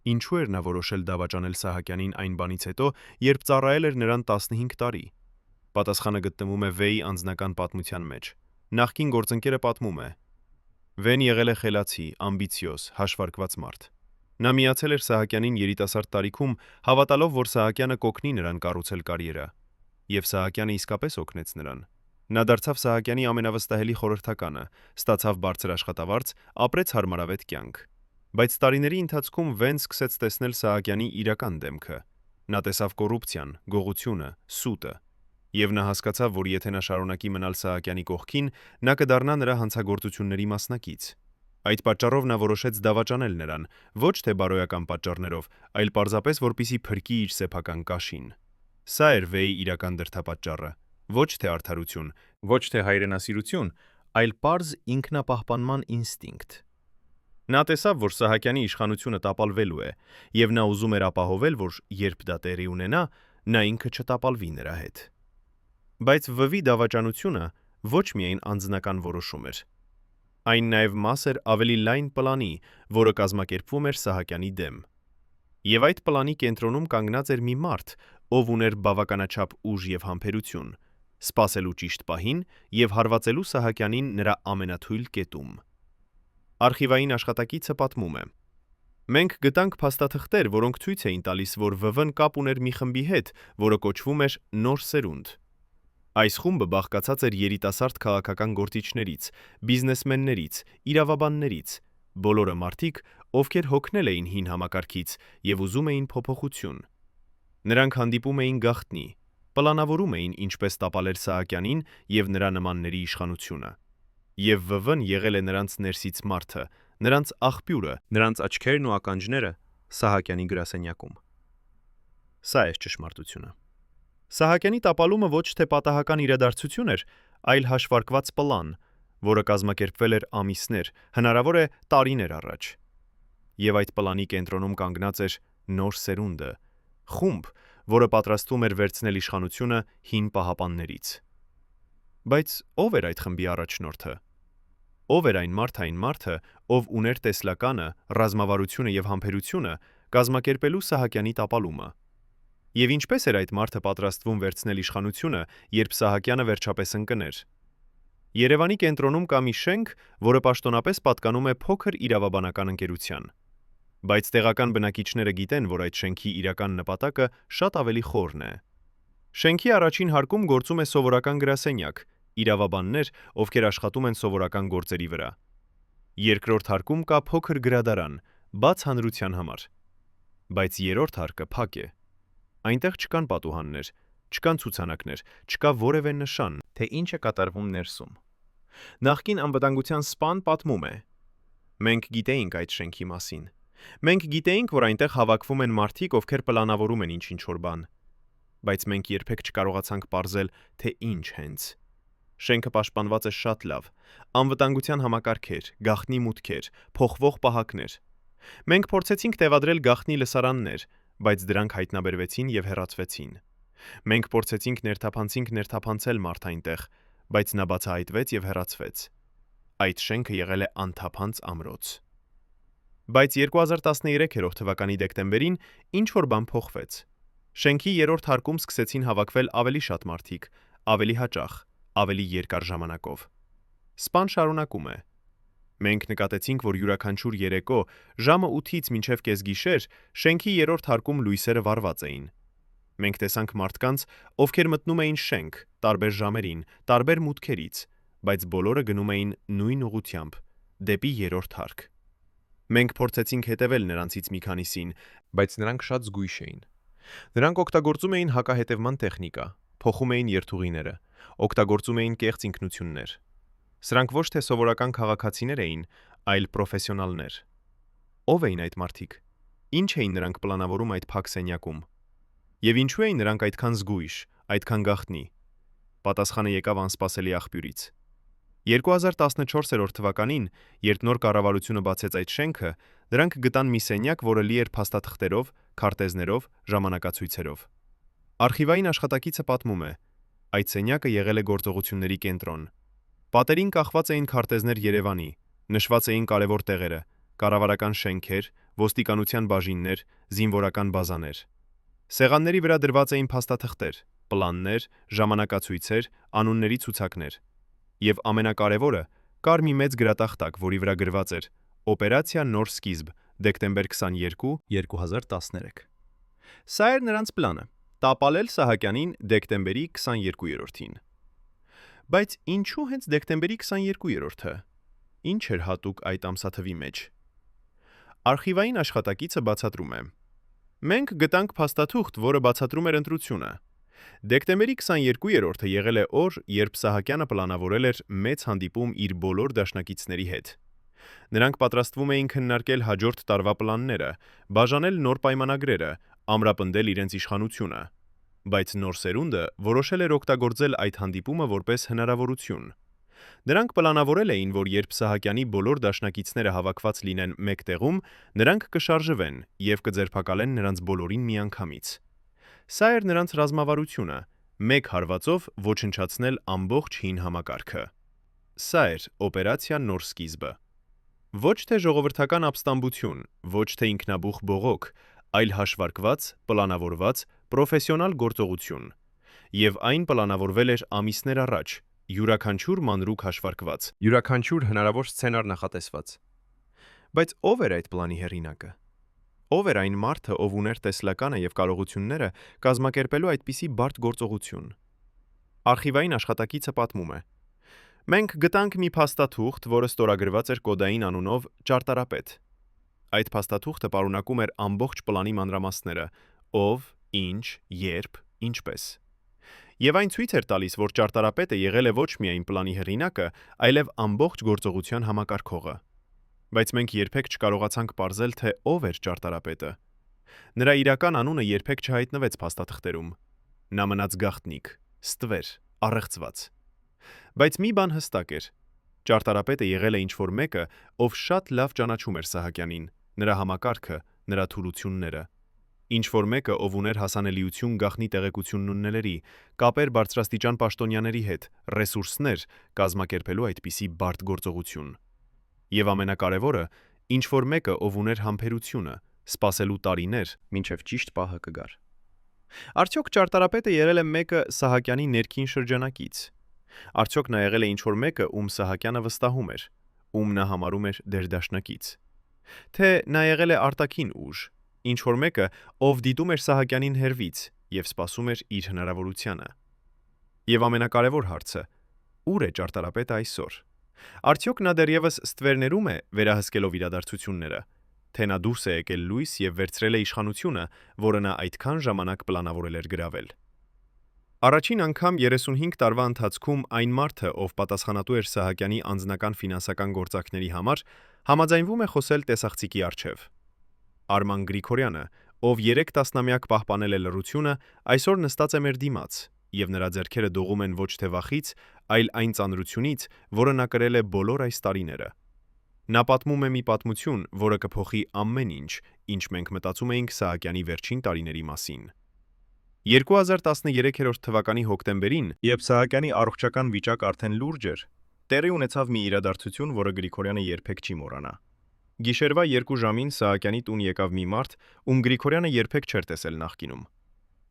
Ինչու էր նա որոշել դավաճանել Սահակյանին այն բանից հետո, երբ ծառայել էր նրան 15 տարի։ Պատասխանը գտնվում է V-ի անձնական պատմության մեջ։ Նախկին գործընկերը պատմում է. V-ն եղել է խելացի, ամբիցիոզ, հաշվարկված մարդ։ Նա միացել էր Սահակյանին երիտասարդ տարիքում, հավատալով, որ Սահակյանը կօգնի նրան կառուցել կարիերա։ Եվ Սահակյանը իսկապես օգնեց նրան։ Նա դարձավ Սահակյանի ամենավստահելի խորհրդականը, ստացավ բարձր աշխատավարձ, ապրեց հարմարավետ կյանք։ Բայց տարիների ընթացքում V-ն սկսեց տեսնել Սահակյանի իրական դեմքը։ Նա տեսավ կոռուպցիան, գողությունը, սուտը։ Եվ նա հասկացավ, որ եթե նա շարունակի մնալ Սահակյանի կողքին, նա կդառնա նրա հանցագործությունների մասնակից։ Այդ պատճառով նա որոշեց դավաճանել նրան, ոչ թե բարոյական պատճառներով, այլ պարզապես որպեսզի փրկի իր սեփական կաշին։ Սա էր V-ի իրական դրդապատճառը, ոչ թե արդարություն, ոչ թե հայրենասիրություն, այլ պարզ ինքնապահպանման ինստինկտ։ Նա տեսավ, որ Սահակյանի իշխանությունը տապալվելու է, եւ նա ուզում էր ապահովել, որ երբ դա տեղի ունենա, նա ինքը չտապալվի նրա հետ։ Բայց V-ի դավաճանությունը ոչ միայն անձնական որոշում էր։ Այն նաև մաս էր ավելի լայն պլանի, որը կազմակերպվում էր Սահակյանի դեմ։ Եվ այդ պլանի կենտրոնում կանգնած էր մի մարդ, ով ուներ բավականաչափ ուժ եւ համբերություն, սպասելու ճիշտ պահին եւ հարվածելու Սահակյանին նրա ամենաթույլ կետում։ Արխիվային աշխատակիցը պատմում է. Մենք գտանք փաստաթղթեր, որոնք ցույց էին տալիս, որ ՎՎ-ն կապ ուներ մի խմբի հետ, որը կոչվում էր Նոր սերունդ։ Այս խումբը բաղկացած էր երիտասարդ քաղաքական գործիչներից, բիզնեսմեններից, իրավաբաններից, բոլորը մարդիկ, ովքեր հոգնել էին հին համակարգից եւ ուզում էին փոփոխություն։ Նրանք հանդիպում էին գաղտնի, պլանավորում էին ինչպես տապալել Սահակյանին եւ նրա նմանների իշխանությունը։ Եվ ՎՎ-ն եղել է նրանց ներսից մարդը, նրանց աղբյուրը, նրանց աչքերն ու ականջները Սահակյանի գրասենյակում։ Սա է ճշմարտությունը։ Սահակյանի տապալումը ոչ թե պատահական իրադարձություն էր, այլ հաշվարկված պլան, որը կազմակերպվել էր ամիսներ, հնարավոր է տարիներ առաջ։ Եվ այդ պլանի կենտրոնում կանգնած էր Նոր սերունդը, խումբ, որը պատրաստվում էր վերցնել իշխանությունը հին պահապաններից։ Բայց ով էր այդ խմբի առաջնորդը։ Ով էր այն մարդը, ով ուներ տեսլականը, ռազմավարությունը եւ համբերությունը կազմակերպելու Սահակյանի տապալումը։ Եվ ինչպես էր այդ մարդը պատրաստվում վերցնել իշխանությունը, երբ Սահակյանը վերջապես ընկներ։ Երևանի կենտրոնում կա մի շենք, որը պաշտոնապես պատկանում է փոքր իրավաբանական ընկերության։ Բայց տեղական բնակիչները գիտեն, որ այդ շենքի իրական նպատակը շատ ավելի խորն է։ Շենքի առաջին հարկում գործում է սովորական գրասենյակ, իրավաբաններ, ովքեր աշխատում են սովորական գործերի վրա։ Երկրորդ հարկում կա փոքր գրադարան, բաց հանրության համար։ Բայց երրորդ հարկը փակ է։ Այնտեղ չկան պատուհաններ, չկան ցուցանակներ, չկա որևէ նշան, թե ինչ է կատարվում ներսում։ Նախկին անվտանգության սպան պատմում է. Մենք գիտեինք այդ շենքի մասին։ Մենք գիտեինք, որ այնտեղ հավաքվում են մարդիկ, ովքեր պլանավորում են ինչ-ինչ որ բան։ Բայց մենք երբեք չկարողացանք պարզել, թե ինչ հենց։ Շենքը պաշտպանված է շատ լավ, անվտանգության համակարգեր, գաղտնի մուտքեր, փոխվող պահակներ։ Մենք փորձեցինք տեղադրել գաղտնի լսարաններ, բայց դրանք հայտնաբերվեցին եւ հեռացվեցին։ Մենք փորձեցինք ներթափանցել մարդ այնտեղ, բայց նա բացահայտվեց եւ հեռացվեց։ Այդ շենքը եղել է անթափանց ամրոց։ Բայց 2013 թվականի դեկտեմբերին ինչ որ բան փոխվեց։ Շենքի երրորդ հարկում սկսեցին հավաքվել ավելի շատ մարդիկ, ավելի հաճախ, ավելի երկար ժամանակով։ Սպան շարունակում է. Մենք նկատեցինք, որ յուրաքանչյուր երեկո ժամը 8-ից մինչև կեսգիշեր շենքի երրորդ հարկում լույսերը վառված էին։ Մենք տեսանք մարդկանց, ովքեր մտնում էին շենք, տարբեր ժամերին, տարբեր մուտքերից, բայց բոլորը գնում էին նույն ուղղությամբ, դեպի երրորդ հարկ։ Մենք փորձեցինք հետևել նրանցից մի քանիսին, բայց նրանք շատ զգույշ էին։ Նրանք օգտագործում էին հակահետևման տեխնիկա, փոխում էին երթուղիները, օգտագործում էին կեղծ ինքնություններ։ Սրանք ոչ թե սովորական քաղաքացիներ էին, այլ պրոֆեսիոնալներ։ Ով էին այդ մարդիկ։ Ինչ էին նրանք պլանավորում այդ փակ սենյակում։ Եվ ինչու էին նրանք այդքան զգույշ, այդքան գաղտնի։ Պատասխանը եկավ անսպասելի աղբյուրից։ 2014 թվականին, երբ նոր կառավարությունը բացեց այդ շենքը, դրանք գտան մի սենյակ, որը լի էր փաստաթղթերով, քարտեզներով, ժամանակացույցերով։ Արխիվային աշխատակիցը պատմում է. այդ սենյակը եղել է գործողությունների կենտրոն։ Պատերին կախված էին քարտեզներ Երևանի, նշված էին կարևոր տեղերը, կառավարական շենքեր, ոստիկանության բաժիններ, զինվորական բազաներ։ Սեղանների վրա դրված էին փաստաթղթեր, պլաններ, ժամանակացույցեր, անունների ցուցակներ։ Եվ ամենակարևորը, կար մի մեծ գրատախտակ, որի վրա գրված էր Օպերացիա Նոր սկիզբ, դեկտեմբեր 22, 2013։ Սա էր նրանց պլանը՝ տապալել Սահակյանին դեկտեմբերի 22-ին։ Բայց ինչու հենց դեկտեմբերի 22-ը։ Ինչ էր հատուկ այդ ամսաթվի մեջ։ Արխիվային աշխատակիցը բացատրում է. Մենք գտանք փաստաթուղթ, որը բացատրում էր ընտրությունը։ Դեկտեմբերի 22-ը եղել է օր, երբ Սահակյանը պլանավորել էր մեծ հանդիպում իր բոլոր դաշնակիցների հետ։ Նրանք պատրաստվում էին քննարկել հաջորդ տարվա պլանները, բաժանել նոր պայմանագրերը, ամրապնդել իրենց իշխանությունը։ Բայց Նոր սերունդը որոշել էր օգտագործել այդ հանդիպումը որպես հնարավորություն։ Նրանք պլանավորել էին, որ երբ Սահակյանի բոլոր դաշնակիցները հավաքված լինեն մեկ տեղում, նրանք կշարժվեն եւ կձերբակալեն նրանց բոլորին միանգամից։ Սա էր նրանց ռազմավարությունը՝ մեկ հարվածով ոչնչացնել ամբողջ հին համակարգը։ Սա էր օպերացիա Նոր սկիզբը։ Ոչ թե ժողովրդական ապստամբություն, ոչ թե ինքնաբուխ բողոք, այլ հաշվարկված, պլանավորված, պրոֆեսիոնալ գործողություն, եւ այն պլանավորվել էր ամիսներ առաջ, յուրաքանչյուր մանրուք հաշվարկված, Յուրաքանչյուր հնարավոր սցենար նախատեսված։ բայց ով էր այդ պլանի հեղինակը։ Ով էր այն մարդը, ով ուներ տեսլականը եւ կարողությունները կազմակերպելու այդպիսի բարդ գործողություն։ Արխիվային աշխատակիցը պատմում է. Մենք գտանք մի փաստաթուղթ, որը ստորագրված էր կոդային անունով ճարտարապետ։ Այդ փաստաթուղթը պարունակում էր ամբողջ պլանի մանրամասները՝ ով, ինչ, երբ, ինչպես։ Եվ այն ցույց էր տալիս, որ ճարտարապետը եղել է ոչ միայն պլանի հեղինակը, այլև ամբողջ գործողության համակարգողը։ Բայց մենք երբեք չկարողացանք ողջել, թե ով էր ճարտարապետը։ Նրա իրական անունը երբեք չհայտնվեց փաստաթղթերում։ Նա մնաց գաղտնիք, ստվեր, առեղծված։ Բայց մի բան հստակ էր. ճարտարապետը եղել է ինչ-որ մեկը, ով շատ լավ ճանաչում էր Սահակյանին, նրա համակարգը, նրա թուլությունները։ Ինչ-որ մեկը, ով ուներ հասանելիություն գաղտնի տեղեկությունների, կապեր բարձրաստիճան պաշտոնյաների հետ, ռեսուրսներ կազմակերպելու այդպիսի բարդ գործողություն։ Եվ ամենակարևորը, ինչ-որ մեկը, ով ուներ համբերությունը, սպասելու տարիներ, Մինչև ճիշտ պահը կգար։ Արդյոք ճարտարապետը եղել է մեկը Սահակյանի ներքին շրջանակից։ Արդյոք նա եղել է ինչ-որ մեկը, ում Սահակյանը վստահում էր, ում նա համարում էր դերդաշնակից։ Թե նա եղել է արտաքին ուժ, ինչ-որ մեկը, ով դիտում էր Սահակյանին հեռվից եւ սպասում էր իր հնարավորությանը։ Եվ ամենակարևոր հարցը. ուր է ճարտարապետը այսօր։ Արդյոք նա դեռևս ստվերներում է վերահսկելով իրադարձությունները, թե նա դուրս է եկել լույս եւ վերցրել է իշխանությունը, որը նա այդքան ժամանակ պլանավորել էր գրավել։ Առաջին անգամ 35 տարվա ընթացքում այն մարդը, ով պատասխանատու էր Սահակյանի անձնական ֆինանսական գործակների համար, համաձայնվում է խոսել տեսախցիկի առջև։ Արման Գրիգորյանը, ով 3 տասնամյակ պահպանել է լռությունը, այսօր նստած է մեր դիմաց, եւ նրա ձեռքերը դողում են ոչ թե վախից, այլ այն ծանրությունից, որը նա կրել է բոլոր այս տարիները։ Նա պատմում է մի պատմություն, որը կփոխի ամեն ինչ, ինչ մենք մտածում էինք Սահակյանի վերջին տարիների մասին։ 2013 թվականի հոկտեմբերին, երբ Սահակյանի առողջական վիճակ արդեն լուրջ էր, տեղի ունեցավ մի իրադարձություն, որը Գրիգորյանը երբեք չի մոռանա։ Գիշերվա 2 ժամին Սահակյանի տուն եկավ մի մարդ, ում Գրիգորյանը երբեք չէր տեսել նախկինում։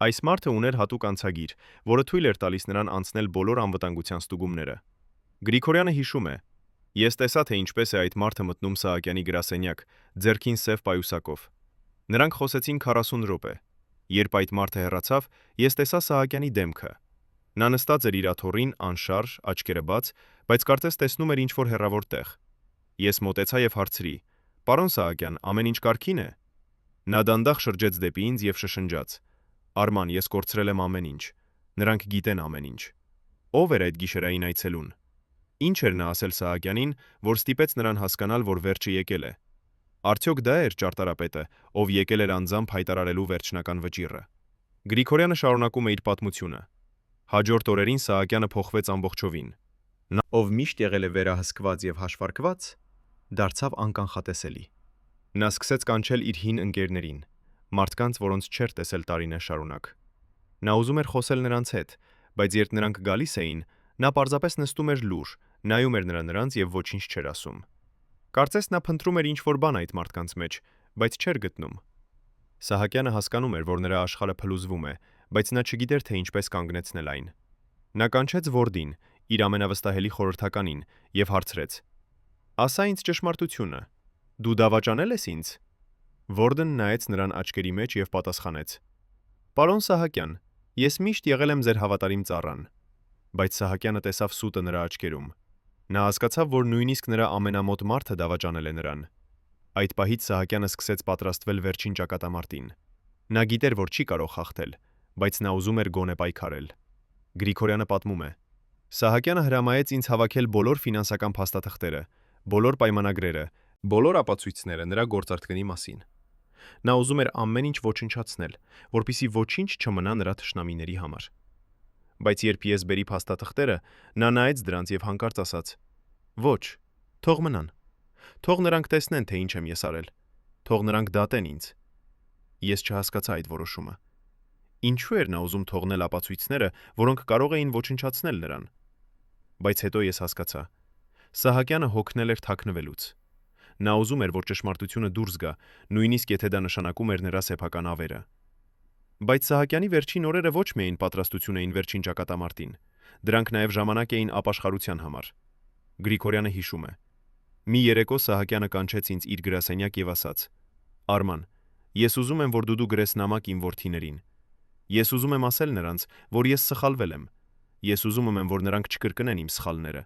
Այս մարդը ուներ հատուկ անցագիր, որը թույլ էր տալիս նրան անցնել բոլոր անվտանգության ստուգումները։ Գրիգորյանը հիշում է. Ես տեսա, թե ինչպես է այդ մարդը մտնում Սահակյանի գրասենյակ, ձեռքին սև պայուսակով։ Նրանք խոսեցին 40 րոպե։ Երբ այդ մարդը հեռացավ, ես տեսա Սահակյանի դեմքը։ Նա նստած էր իր աթոռին, անշարժ, աչքերը բաց, բայց կարծես տեսնում էր ինչ-որ հեռավոր տեղ։ Ես մոտեցա եւ հարցրի. «Պարոն Սահակյան, ամեն ինչ կարգին է»։ Նա դանդաղ շրջեց դեպի ինձ եւ շշնջաց. «Արման, ես կորցրել եմ ամեն ինչ։ Նրանք գիտեն ամեն ինչ»։ Ո՞վ էր այդ գիշերային այցելուն։ Ինչ էր նա ասել Սահակյանին, որ ստիպեց նրան հասկանալ, որ վերջը եկել է։ Արդյոք դա էր ճարտարապետը, ով եկել էր անձամբ հայտարարելու վերջնական վճիռը։ Գրիգորյանը շարունակում է իր պատմությունը։ Հաջորդ օրերին Սահակյանը փոխվեց ամբողջովին։ Նա, ով միշտ եղել է վերահսկված եւ հաշվարկված, դարձավ անկանխատեսելի։ Նա սկսեց կանչել իր հին ընկերներին, մարդկանց, որոնց չէր տեսել տարիներ շարունակ։ Նա ուզում էր խոսել նրանց հետ, բայց երբ նրանք գալիս էին, նա պարզապես նստում էր լուռ, նայում էր նրանց եւ ոչինչ չէր ասում։ Կարծես նա փնտրում էր ինչ-որ բան այդ մարդկանց մեջ, բայց չէր գտնում։ Սահակյանը հասկանում էր, որ նրա աշխարհը փլուզվում է, բայց նա չգիտեր, թե ինչպես կանգնեցնել այն։ Նա կանչեց Որդին, իր ամենավստահելի խորհրդականին, եւ հարցրեց. «Ասա ինձ ճշմարտությունը, դու դավաճանել ես ինձ»։ Որդն նայեց նրան աչքերի մեջ եւ պատասխանեց. «Պարոն Սահակյան, ես միշտ եղել եմ ձեր հավատարիմ ծառան»։ Բայց Սահակյանը տեսավ սուտը նրա աչքերում։ Նա հասկացավ, որ նույնիսկ նրա ամենամոտ մարդը դավաճանել է նրան։ Այդ պահից Սահակյանը սկսեց պատրաստվել վերջին ճակատամարտին։ Նա գիտեր, որ չի կարող հաղթել, բայց նա ուզում էր գոնե պայքարել։ Գրիգորյանը պատմում է. Սահակյանը հրամայեց ինձ հավաքել բոլոր ֆինանսական փաստաթղթերը, բոլոր պայմանագրերը, բոլոր ապացույցները նրա գործարքների մասին։ Նա ուզում էր ամեն ինչ ոչնչացնել, որպեսզի ոչինչ չմնա նրա թշնամիների համար։ Բայց երբ ես բերի փաստաթղթերը, նա նայեց դրանց եւ հանկարծ ասաց. «Ոչ, թող մնան։ Թող նրանք տեսնեն, թե ինչ եմ ես արել։ Թող նրանք դատեն ինձ»։ Ես չհասկացա այդ որոշումը։ Ինչու էր նա ուզում թողնել ապացույցները, որոնք կարող էին ոչնչացնել նրան։ Բայց հետո ես հասկացա. Սահակյանը հոգնել էր թաքնվելուց։ Նա ուզում էր, որ ճշմարտությունը դուրս գա, նույնիսկ եթե դա նշանակում էր նրա սեփական ավերը։ Բայց Սահակյանի վերջին օրերը ոչ միայն պատրաստություն էին վերջին ճակատամարտին, դրանք նաև ժամանակ էին ապաշխարության համար։ Գրիգորյանը հիշում է. «Մի երեկո Սահակյանը կանչեց ինձ իր գրասենյակ եւ ասաց. Արման, ես ուզում եմ, որ դու գրես նամակ իմ որդիներին։ Ես ուզում եմ ասել նրանց, որ ես սխալվել եմ։ Ես ուզում եմ, որ նրանք չկրկնեն իմ սխալները։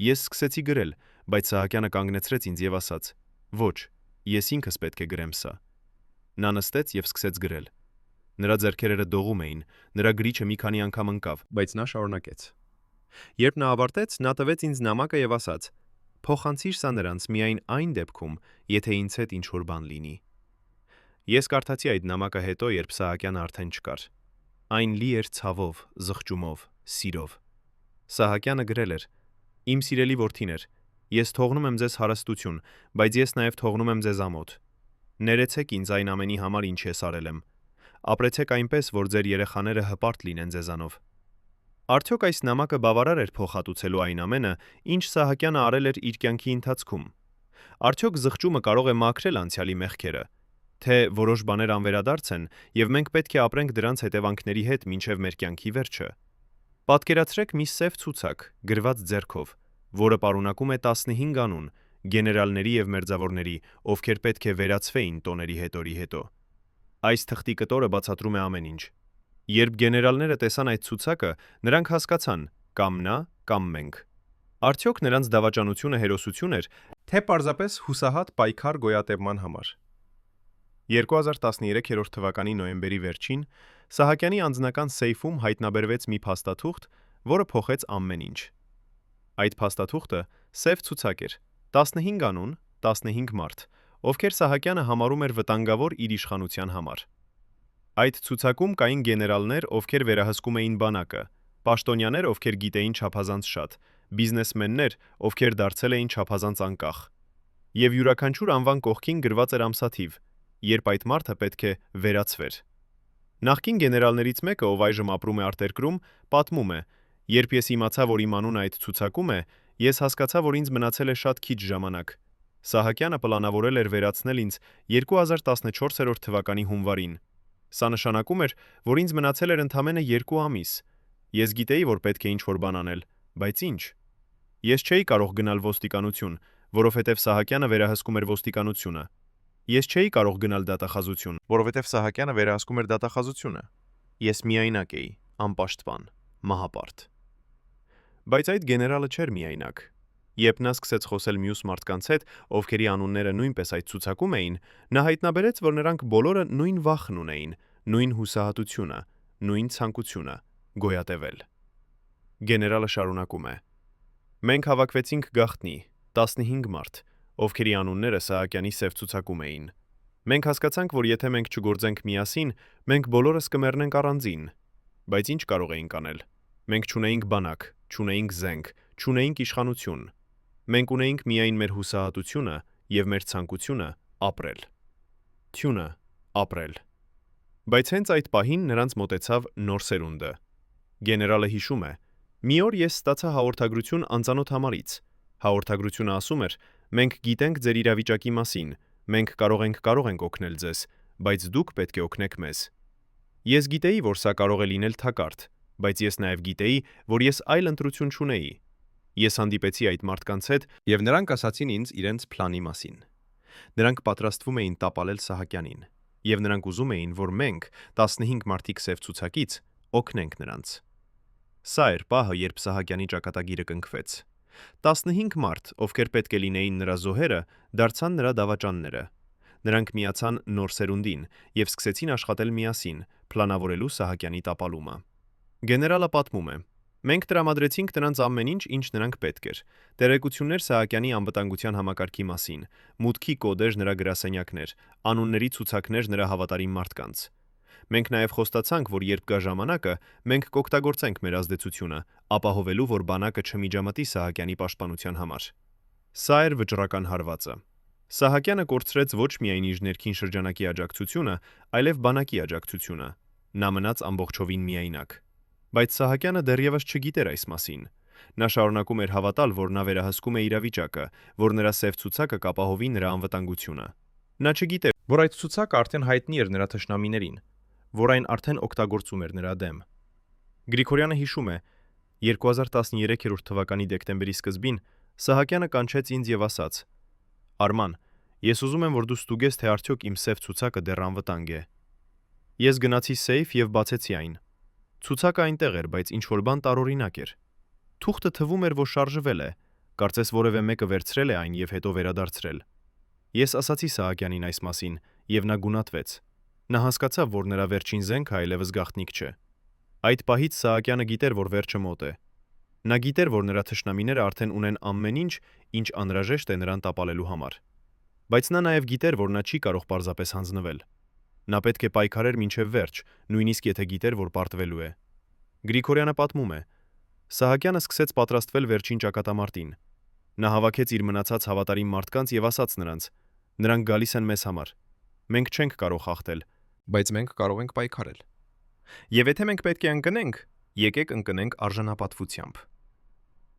Ես սկսեցի գրել, բայց Սահակյանը կանգնեցրեց ինձ եւ ասաց. Ոչ, ես ինքս պետք է գրեմ սա։ Նա նստեց եւ սկսեց գրել։ Նրա ձեռքերը դողում էին, նրա գրիչը մի քանի անգամ ընկավ, Բայց նա շարունակեց։ Երբ նա ավարտեց, նա տվեց ինձ նամակը եւ ասաց. «Փոխանցիր սա նրանց միայն այն դեպքում, եթե ինձ հետ ինչ-որ բան լինի»։ Ես կարդացի այդ նամակը հետո, երբ Սահակյանը արդեն չկար։ Այն լի էր ցավով, զղջումով, սիրով։ Սահակյանը գրել էր. «Իմ սիրելի որդիներ, ես թողնում եմ ձեզ հարստություն, բայց ես նաև թողնում եմ ձեզ ամոթ։ Ներեցեք ինձ այն ամենի համար, ինչ ես արել եմ։ Ապրեցեք այնպես, որ ձեր երեխաները հպարտ լինեն ձեզանով»։ Արդյոք այս նամակը բավարար էր փոխհատուցելու այն ամենը, ինչ Սահակյանը արել էր իր կյանքի ընթացքում։ Արդյոք զղջումը կարող է մաքրել անցյալի մեղքերը, թե որոշ բաներ անվերադարձ են, եւ մենք պետք է ապրենք դրանց հետևանքների հետ մինչեւ մեր կյանքի վերջը։ Պատկերացրեք մի սև ցուցակ, գրված ձեռքով, որը պարունակում է 15 անուն, գեներալների եւ մերձավորների, ովքեր պետք է վերացվեին տոների հետորի հետո։ Այս թղթի կտորը բացատրում է ամեն ինչ։ Երբ գեներալները տեսան այդ ցուցակը, նրանք հասկացան՝ կամ նա, կամ մենք։ Արդյոք նրանց դավաճանությունը հերոսություն էր, Թե պարզապես հուսահատ պայքար գոյատևման համար։ 2013 թվականի նոյեմբերի վերջին Սահակյանի անձնական սեյֆում հայտնաբերվեց մի փաստաթուղթ, որը փոխեց ամեն ինչ։ Այդ փաստաթուղթը սև ցուցակ էր, 15 անուն, 15 մարդ, ովքեր Սահակյանը համարում էր վտանգավոր իր իշխանության համար։ Այդ ցուցակում կային գեներալներ, ովքեր վերահսկում էին բանակը, պաշտոնյաներ, ովքեր գիտեին չափազանց շատ, բիզնեսմեններ, ովքեր դարձել էին չափազանց անկախ։ Եվ յուրաքանչյուր անվան կողքին գրված էր ամսաթիվ, երբ այդ մարդը պետք է վերացվեր։ Նախկին գեներալներից մեկը, ով այժմ ապրում է արտերկրում, պատմում է. «Երբ ես իմացա, որ իմ անունը այդ ցուցակում է, ես հասկացա, որ ինձ մնացել է շատ քիչ ժամանակ։ Սահակյանը պլանավորել էր վերացնել ինձ 2014 թվականի հունվարին։ Սա նշանակում էր, որ ինձ մնացել էր ընդամենը 2 ամիս։ Ես գիտեի, որ պետք է ինչ-որ բան անել, բայց ինչ։ Ես չէի կարող գնալ ոստիկանություն, որովհետև Սահակյանը վերահսկում էր ոստիկանությունը։ Ես չէի կարող գնալ դատախազություն, Որովհետև Սահակյանը վերահսկում էր դատախազությունը։ ես միայնակ էի, անպաշտպան, մահապարտ։ Բայց այդ գեներալը չէր միայնակ։ Երբ նա սկսեց խոսել մյուս մարդկանց հետ, ովքերի անունները նույնպես այդ ցուցակում էին, նա հայտնաբերեց, որ նրանք բոլորը նույն վախն ունեին, նույն հուսահատությունը, նույն ցանկությունը գոյատևել։ Գեներալը շարունակում է. «Մենք հավաքվեցինք գաղտնի, 15 մարդ, ովքերի անունները Սահակյանի սև ցուցակում էին։ Մենք հասկացանք, որ եթե մենք չգործենք միասին, մենք բոլորս կմեռնենք առանձին։ Բայց ինչ կարող էինք անել։ Մենք չունեինք բանակ, չունեինք զենք, չունեինք իշխանություն։ Մենք ունեինք միայն մեր հուսահատությունը եւ մեր ցանկությունը ապրել։ Թյունը ապրել»։ Բայց հենց այդ պահին նրանց մոտեցավ նոր սերունդը։ Գեներալը հիշում է. «Մի օր ես ստացա հաղորդագրություն անծանոթ համարից։ Հաղորդագրությունը ասում էր. մենք գիտենք ձեր իրավիճակի մասին, մենք կարող ենք օգնել ձեզ, բայց դուք պետք է օգնեք մեզ։ Ես գիտեի, որ սա կարող է լինել թակարդ, բայց ես նաև գիտեի, որ ես այլ ընտրություն չունեի։ Ես հանդիպեցի այդ մարդկանց հետ Եվ նրանք ասացին ինձ իրենց փլանի մասին։ Նրանք պատրաստվում էին տապալել Սահակյանին, եւ նրանք ուզում էին, որ մենք 15 մարդիկ սև ցուցակից օգնենք նրանց։ Սա էր պահը, երբ Սահակյանի ճակատագիրը կնքվեց։ 15 մարդ, ովքեր պետք է լինեին նրա զոհերը, դարձան նրա դավաճանները։ Նրանք միացան նոր սերունդին եւ սկսեցին աշխատել միասին, պլանավորելու Սահակյանի տապալումը։ Գեներալը պատմում է. «Մենք տրամադրեցինք նրանց ամեն ինչ, ինչ նրանք պետք էր։ Տեղեկություններ Սահակյանի անվտանգության համակարգի մասին, մուտքի կոդեր նրա գրասենյակներ, անունների ցուցակներ նրա հավատարիմ մարդկանց։ Մենք նաև խոստացանք, որ երբ գա ժամանակը, մենք կօգտագործենք մեր ազդեցությունը, ապահովելու, որ բանակը չմիջամտի Սահակյանի պաշտպանության համար»։ Սա էր վճռական հարվածը։ Սահակյանը կորցրեց ոչ միայն իր ներքին շրջանակի աջակցությունը, այլև բանակի աջակցությունը։ Նա մնաց ամբողջովին միայնակ։ Բայց Սահակյանը դեռևս չգիտեր այս մասին։ Նա շարունակում էր հավատալ, որ նա վերահսկում է իրավիճակը, որ նրա սև ցուցակը կապահովի նրա անվտանգությունը։ Նա չգիտեր, Որ այդ ցուցակը արդեն հայտնի էր նրա թշնամիներին։ որ այն արդեն օգտագործում էր նրա դեմ։ Գրիգորյանը հիշում է. 2013 թվականի դեկտեմբերի սկզբին Սահակյանը կանչեց ինձ եւ ասաց. «Արման, ես ուզում եմ, որ դու ստուգես, թե արդյոք իմ սև ցուցակը դեռ անվտանգ է»։ Ես գնացի սեյֆ եւ բացեցի այն։ Ցուցակը այնտեղ էր, բայց ինչ որ բան տարօրինակ էր։ Թուղթը թվում էր, որ շարժվել է, կարծես որևէ մեկը վերցրել է այն եւ հետո վերադարձրել։ Ես ասացի Սահակյանին այս մասին, եւ նա գունատվեց։ Նա հասկացավ, որ նրա վերջին զենքը այլևս գաղտնիք չէ։ Այդ պահից Սահակյանը գիտեր, որ վերջը մոտ է։ Նա գիտեր, որ նրա թշնամիները արդեն ունեն ամեն ինչ, ինչ անհրաժեշտ է նրան տապալելու համար։ Բայց նա նաև գիտեր, որ նա չի կարող պարզապես հանձնվել։ Նա պետք է պայքարեր մինչև վերջ, նույնիսկ եթե գիտեր, որ պարտվելու է։ Գրիգորյանը պատմում է. Սահակյանը սկսեց պատրաստվել վերջին ճակատամարտին։ Նա հավաքեց իր մնացած հավատարիմ մարդկանց եւ ասաց նրանց. «Նրանք գալիս են մեզ համար։ Մենք չենք կարող հաղթել, Բայց մենք կարող ենք պայքարել։ եւ եթե մենք պետք է ընկնենք, եկեք ընկնենք արժանապատվությամբ»։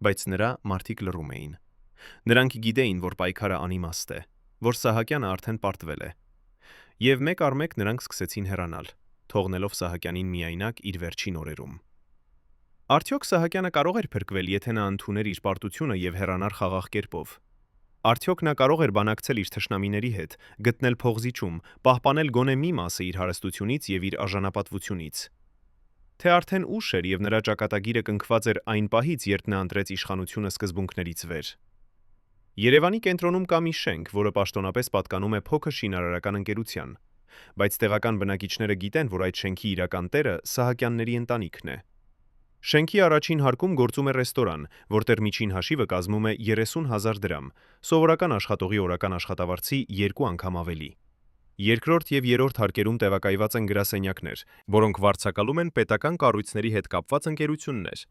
Բայց նրա մարդիկ լռում էին։ Նրանք գիտեին, որ պայքարը անիմաստ է, որ Սահակյանը արդեն պարտվել է։ Եվ մեկ առ մեկ նրանք սկսեցին հեռանալ, թողնելով Սահակյանին միայնակ իր վերջին օրերում։ Արդյոք Սահակյանը կարող էր փրկվել, եթե նա ընդուներ իր պարտությունը եւ հեռանար խաղաղ կերպով։ Արդյոք նա կարող էր բանակցել իր թշնամիների հետ, գտնել փողզիչում, պահպանել գոնե մի մասը իր հարստությունից եւ իր արժանապատվությունից։ Թե արդեն ուշ էր եւ նրա ճակատագիրը կնքված էր այն պահից, երբ նա ընտրեց իշխանությունը սկզբունքներից վեր։ Երևանի կենտրոնում կա մի շենք, որը պաշտոնապես պատկանում է փոքր շինարարական ընկերության, բայց տեղական բնակիչները գիտեն, որ այդ շենքի իրական տերը Սահակյանների ընտանիքն է։ Շենքի առաջին հարկում գործում է ռեստորան, որտեղ միջին հաշիվը կազմում է 30,000 դրամ, սովորական աշխատողի օրական աշխատավարձի 2 անգամ ավելի։ Երկրորդ եւ երրորդ հարկերում տեղակայված են գրասենյակներ, որոնք վարձակալում են պետական կառույցների հետ կապված ընկերություններ։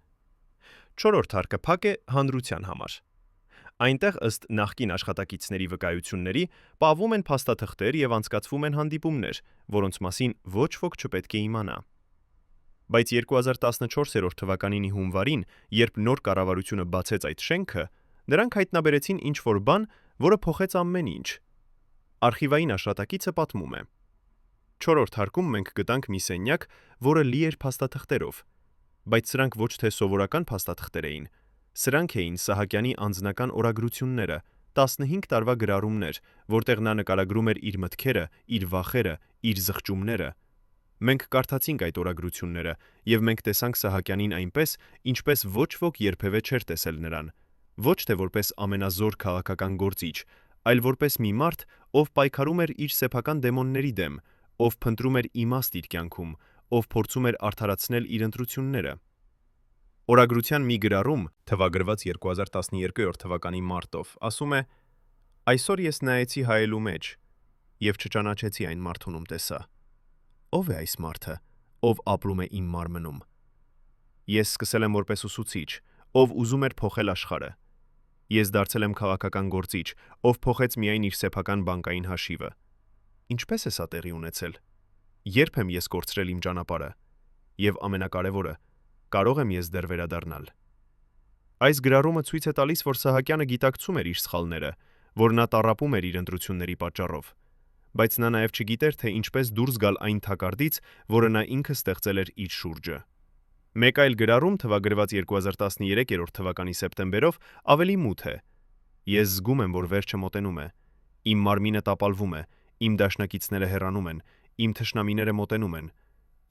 Չորրորդ հարկը փակ է հանրության համար։ Այնտեղ ըստ նախկին աշխատակիցների վկայությունների պահվում են փաստաթղթեր եւ անցկացվում են հանդիպումներ, որոնց մասին ոչ ոք չպետք է իմանա։ Բայց 2014 թվականին հունվարին, երբ նոր կառավարությունը բացեց այդ շենքը, նրանք հայտնաբերեցին ինչ-որ բան, որը փոխեց ամեն ինչ։ Արխիվային աշխատակիցը պատմում է. Չորրորդ հարկում մենք գտանք մի սենյակ, որը լի էր փաստաթղթերով, բայց սրանք ոչ թե սովորական փաստաթղթեր էին, սրանք էին Սահակյանի անձնական օրագրությունները, 15 տարվա գրառումներ, որտեղ նա նկարագրում էր իր մտքերը, իր վախերը, իր զղջումները։ Մենք կարդացինք այդ օրագրությունները, եւ մենք տեսանք Սահակյանին այնպես, ինչպես ոչ ոք երբևէ չէր տեսել նրան, ոչ թե որպես ամենազոր քաղաքական գործիչ, այլ որպես մի մարդ, ով պայքարում էր իր սեփական դեմոնների դեմ, ով փնտրում էր իմաստ իր կյանքում, ով փորձում էր արդարացնել իր ընտրությունները։ Օրագրության մի գրառում, թվագրված 2012 թվականի մարտով, ասում է. «Այսօր ես նայեցի հայելու մեջ եւ չճանաչեցի այն մարդուն, ում տեսա։ Ո՞վ է այս մարդը, ով ապրում է իմ մարմնում։ Ես սկսել եմ որպես ուսուցիչ, ով ուզում էր փոխել աշխարհը։ Ես դարձել եմ քաղաքական գործիչ, ով փոխեց միայն իր սեփական բանկային հաշիվը։ Ինչպես է սա տեղի ունեցել։ Երբ եմ ես կորցրել իմ ճանապարհը։ Եվ ամենակարևորը, կարող եմ ես դեռ վերադառնալ»։ Այս գրառումը ցույց է տալիս, որ Սահակյանը գիտակցում էր իր սխալները, որ նա տառապում էր իր ընտրությունների պատճառով, բայց նա նաև չգիտեր, թե ինչպես դուրս գալ այն թակարդից, որը նա ինքը ստեղծել էր իր շուրջը։ Մեկ այլ գրառում, թվագրված 2013 թվականի սեպտեմբերով, ավելի մութ է. «Ես զգում եմ, որ վերջը մոտենում է։ Իմ մարմինը տապալվում է, իմ դաշնակիցները հեռանում են, իմ թշնամիները մոտենում են։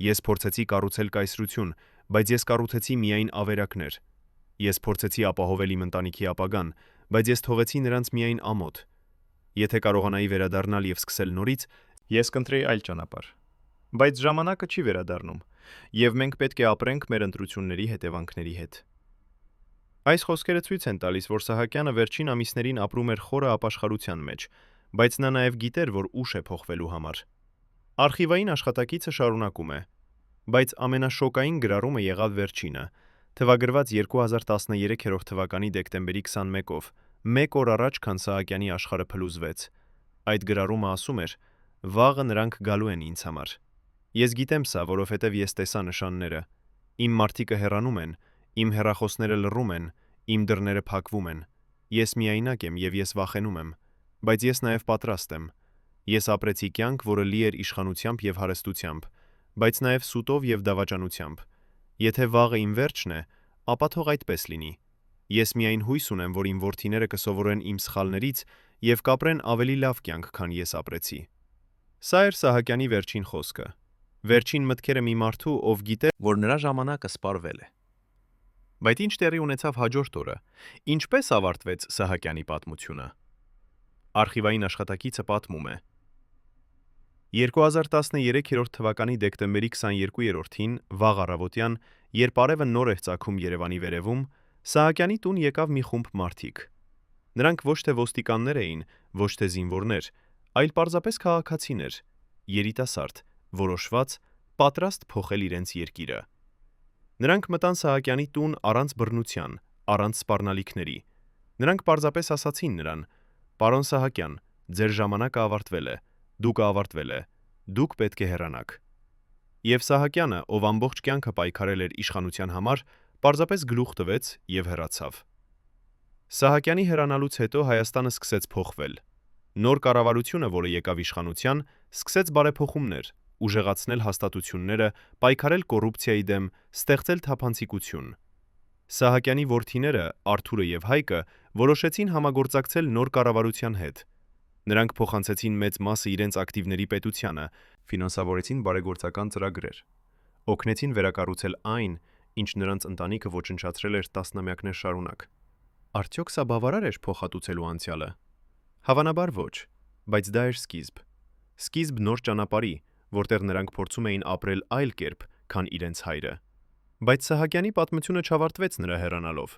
Ես փորձեցի կառուցել կայսրություն, բայց ես կառուցեցի միայն ավերակներ։ Ես փորձեցի ապահովել իմ ընտանիքի ապագան, բայց ես թողեցի նրանց միայն ամոթ։ Եթե կարողանայի վերադառնալ եւ սկսել նորից, ես կընտրեի այլ ճանապարհ։ Բայց ժամանակը չի վերադառնում, եւ մենք պետք է ապրենք մեր ընտրությունների հետևանքների հետ»։ Այս խոսքերը ցույց են տալիս, որ Սահակյանը վերջին ամիսներին ապրում էր խորը ապաշխարության մեջ, բայց նա նաև գիտեր, որ ուշ է փոխվելու համար։ Արխիվային աշխատակիցը շարունակում է. «Բայց ամենաշոկային գրառումը եղավ վերջինը, թվագրված 2013 թվականի դեկտեմբերի 21-ով, մեկ օր առաջ, քան Սահակյանի աշխարհը փլուզվեց։ Այդ գրառումը ասում էր. «Վաղը նրանք գալու են ինձ համար։ Ես գիտեմ սա, որովհետև ես տեսա նշանները։ Իմ մարդիկը հեռանում են, իմ հեռախոսները լռում են, իմ դռները փակվում են։ Ես միայնակ եմ եւ ես վախենում եմ, բայց ես նաև պատրաստ եմ։ Ես ապրեցի կյանք, որը լի էր իշխանությամբ եւ հարստությամբ, բայց նաև սուտով եւ դավաճանությամբ։ Եթե վաղը իմ վերջն է, ապա թող այդպես լինի։ Ես միայն հույս ունեմ, որ իմ որդիները կսովորեն իմ սխալներից եւ կապրեն ավելի լավ կյանք, քան ես ապրեցի։ Սա էր Սահակյանի վերջին խոսքը։ Վերջին մտքերը մի մարդու, ով գիտե, որ նրա ժամանակը սպառվել է։ Բայց ինչ տեղի ունեցավ հաջորդ օրը։ Ինչպես ավարտվեց Սահակյանի պատմությունը։ Արխիվային աշխատակիցը պատմում է. 2013 թվականի դեկտեմբերի 22-ին վաղ առավոտյան, երբ արևը նոր էր ծագում Երևանի վերևում, Սահակյանի տուն եկավ մի խումբ մարդիկ։ Նրանք ոչ թե ոստիկաններ էին, ոչ թե զինվորներ, այլ պարզապես քաղաքացիներ, երիտասարդ, որոշված, պատրաստ փոխել իրենց երկիրը։ Նրանք մտան Սահակյանի տուն առանց բռնության, առանց սպառնալիքների։ Նրանք պարզապես ասացին նրան. «Պարոն Սահակյան, ձեր ժամանակը ավարտվել է, դուք ավարտվել է, դուք պետք է հեռանաք»։ Եվ Սահակյանը, ով ամբողջ կյանքը պայքարել էր իշխանության համար, պարզապես գլուխ տվեց եւ հեռացավ։ Սահակյանի հեռանալուց հետո Հայաստանը սկսեց փոխվել։ Նոր կառավարությունը, որը եկավ իշխանության, սկսեց բարեփոխումներ, ուժեղացնել հաստատությունները, պայքարել կոռուպցիայի դեմ, ստեղծել թափանցիկություն։ Սահակյանի որդիները, Արթուրը եւ Հայկը, որոշեցին համագործակցել նոր կառավարության հետ։ Նրանք փոխանցեցին մեծ մասը իրենց ակտիվների պետությանը, ֆինանսավորեցին բարեգործական ծրագրեր, օգնեցին վերակառուցել այն, ինչ նրանց ընտանիքը ոչնչացրել էր տասնամյակներ շարունակ։ Արդյոք սա բավարար էր փոխհատուցելու անցյալը։ Հավանաբար ոչ, բայց դա էր սկիզբ։ Սկիզբ նոր ճանապարհի, որտեղ նրանք փորձում էին ապրել այլ կերպ, քան իրենց հայրը։ Բայց Սահակյանի պատմությունը չավարտվեց նրա հեռանալով։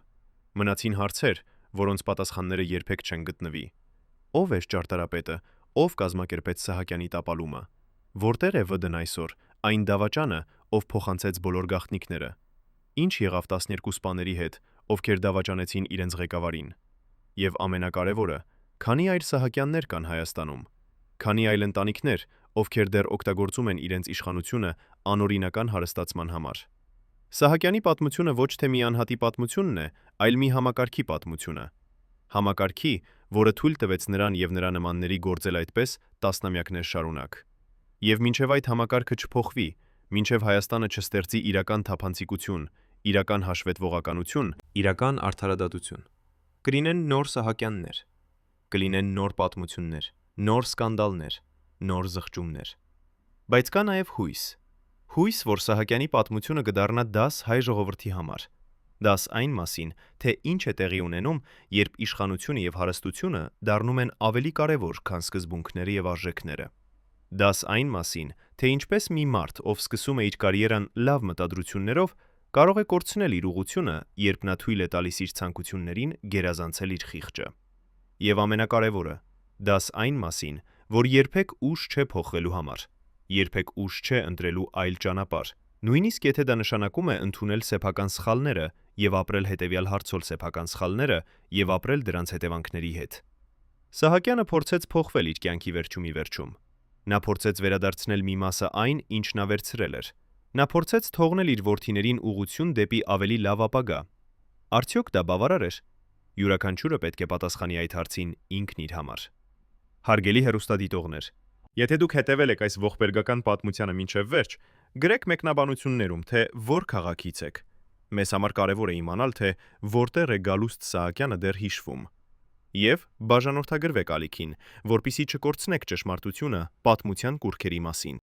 Մնացին հարցեր, որոնց պատասխանները երբեք չեն գտնվի։ Ո՞վ էր ճարտարապետը, ով կազմակերպեց Սահակյանի տապալումը։ Որտեղ է ՎԴ-ն այսօր, այն դավաճանը, ով փոխանցեց բոլոր գաղտնիքները։ Ինչ եղավ 12 սպաների հետ, ովքեր դավաճանեցին իրենց ղեկավարին։ Եվ ամենակարևորը, քանի այլ Սահակյաններ կան Հայաստանում։ Քանի այլ ընտանիքներ, ովքեր դեռ օգտագործում են իրենց իշխանությունը անօրինական հարստացման համար։ Սահակյանի պատմությունը ոչ թե մի անհատի պատմությունն է, այլ մի համակարգի պատմությունը։ Համակարգի, որը թույլ տվեց նրան եւ նրա նմանների գործել այդպես տասնամյակներ շարունակ։ Եվ մինչև այդ համակարգը չփոխվի, մինչև Հայաստանը չստեղծի իրական թափանցիկություն, իրական հաշվետվողականություն, իրական արդարադատություն, կլինեն նոր Սահակյաններ, կլինեն նոր պատմություններ, նոր սկանդալներ, նոր զղջումներ։ Բայց կա նաև հույս։ Հույս, որ Սահակյանի պատմությունը կդառնա դաս հայ ժողովրդի համար։ Դաս այն մասին, թե ինչ է տեղի ունենում, երբ իշխանությունը եւ հարստությունը դառնում են ավելի կարևոր, քան սկզբունքները եւ արժեքները։ Դաս այն մասին, թե ինչպես մի մարդ, ով սկսում է իր կարիերան լավ մտադրություններով, կարող է կորցնել իր ուղղությունը, երբ նա թույլ է տալիս իր ցանկություններին գերազանցել իր խիղճը։ Եվ ամենակարևորը, դաս այն մասին, որ երբեք ուշ չէ փոխվելու համար, երբեք ուշ չէ ընտրելու այլ ճանապարհ, նույնիսկ եթե դա նշանակում է ընդունել սեփական սխալները եւ ապրել հետեւյալ հարցով սեփական սխալները եւ ապրել դրանց հետևանքների հետ։ Սահակյանը փորձեց փոխվել իր կյանքի վերջում ի վերջում։ Նա փորձեց վերադարձնել մի մասը այն, ինչ նա վերցրել էր։ Նա փորձեց թողնել իր որդիներին ուղղություն դեպի ավելի լավ ապագա։ Արդյոք դա բավարար էր։ Յուրաքանչյուրը պետք է պատասխանի այդ հարցին ինքն իր համար։ Հարգելի հեռուստադիտողներ, եթե դուք հետևել եք այս ողբերգական պատմությանը մինչև վերջ, գրեք մեկնաբանություններում, թե որ քաղաքից եք։ Մեզ համար կարևոր է իմանալ, թե որտեղ է Գալուստ Սահակյանը դեռ հիշվում։ Եվ բաժանորդագրվեք ալիքին, որպեսզի չկորցնեք ճշմարտությունը պատմության կուռքերի մասին։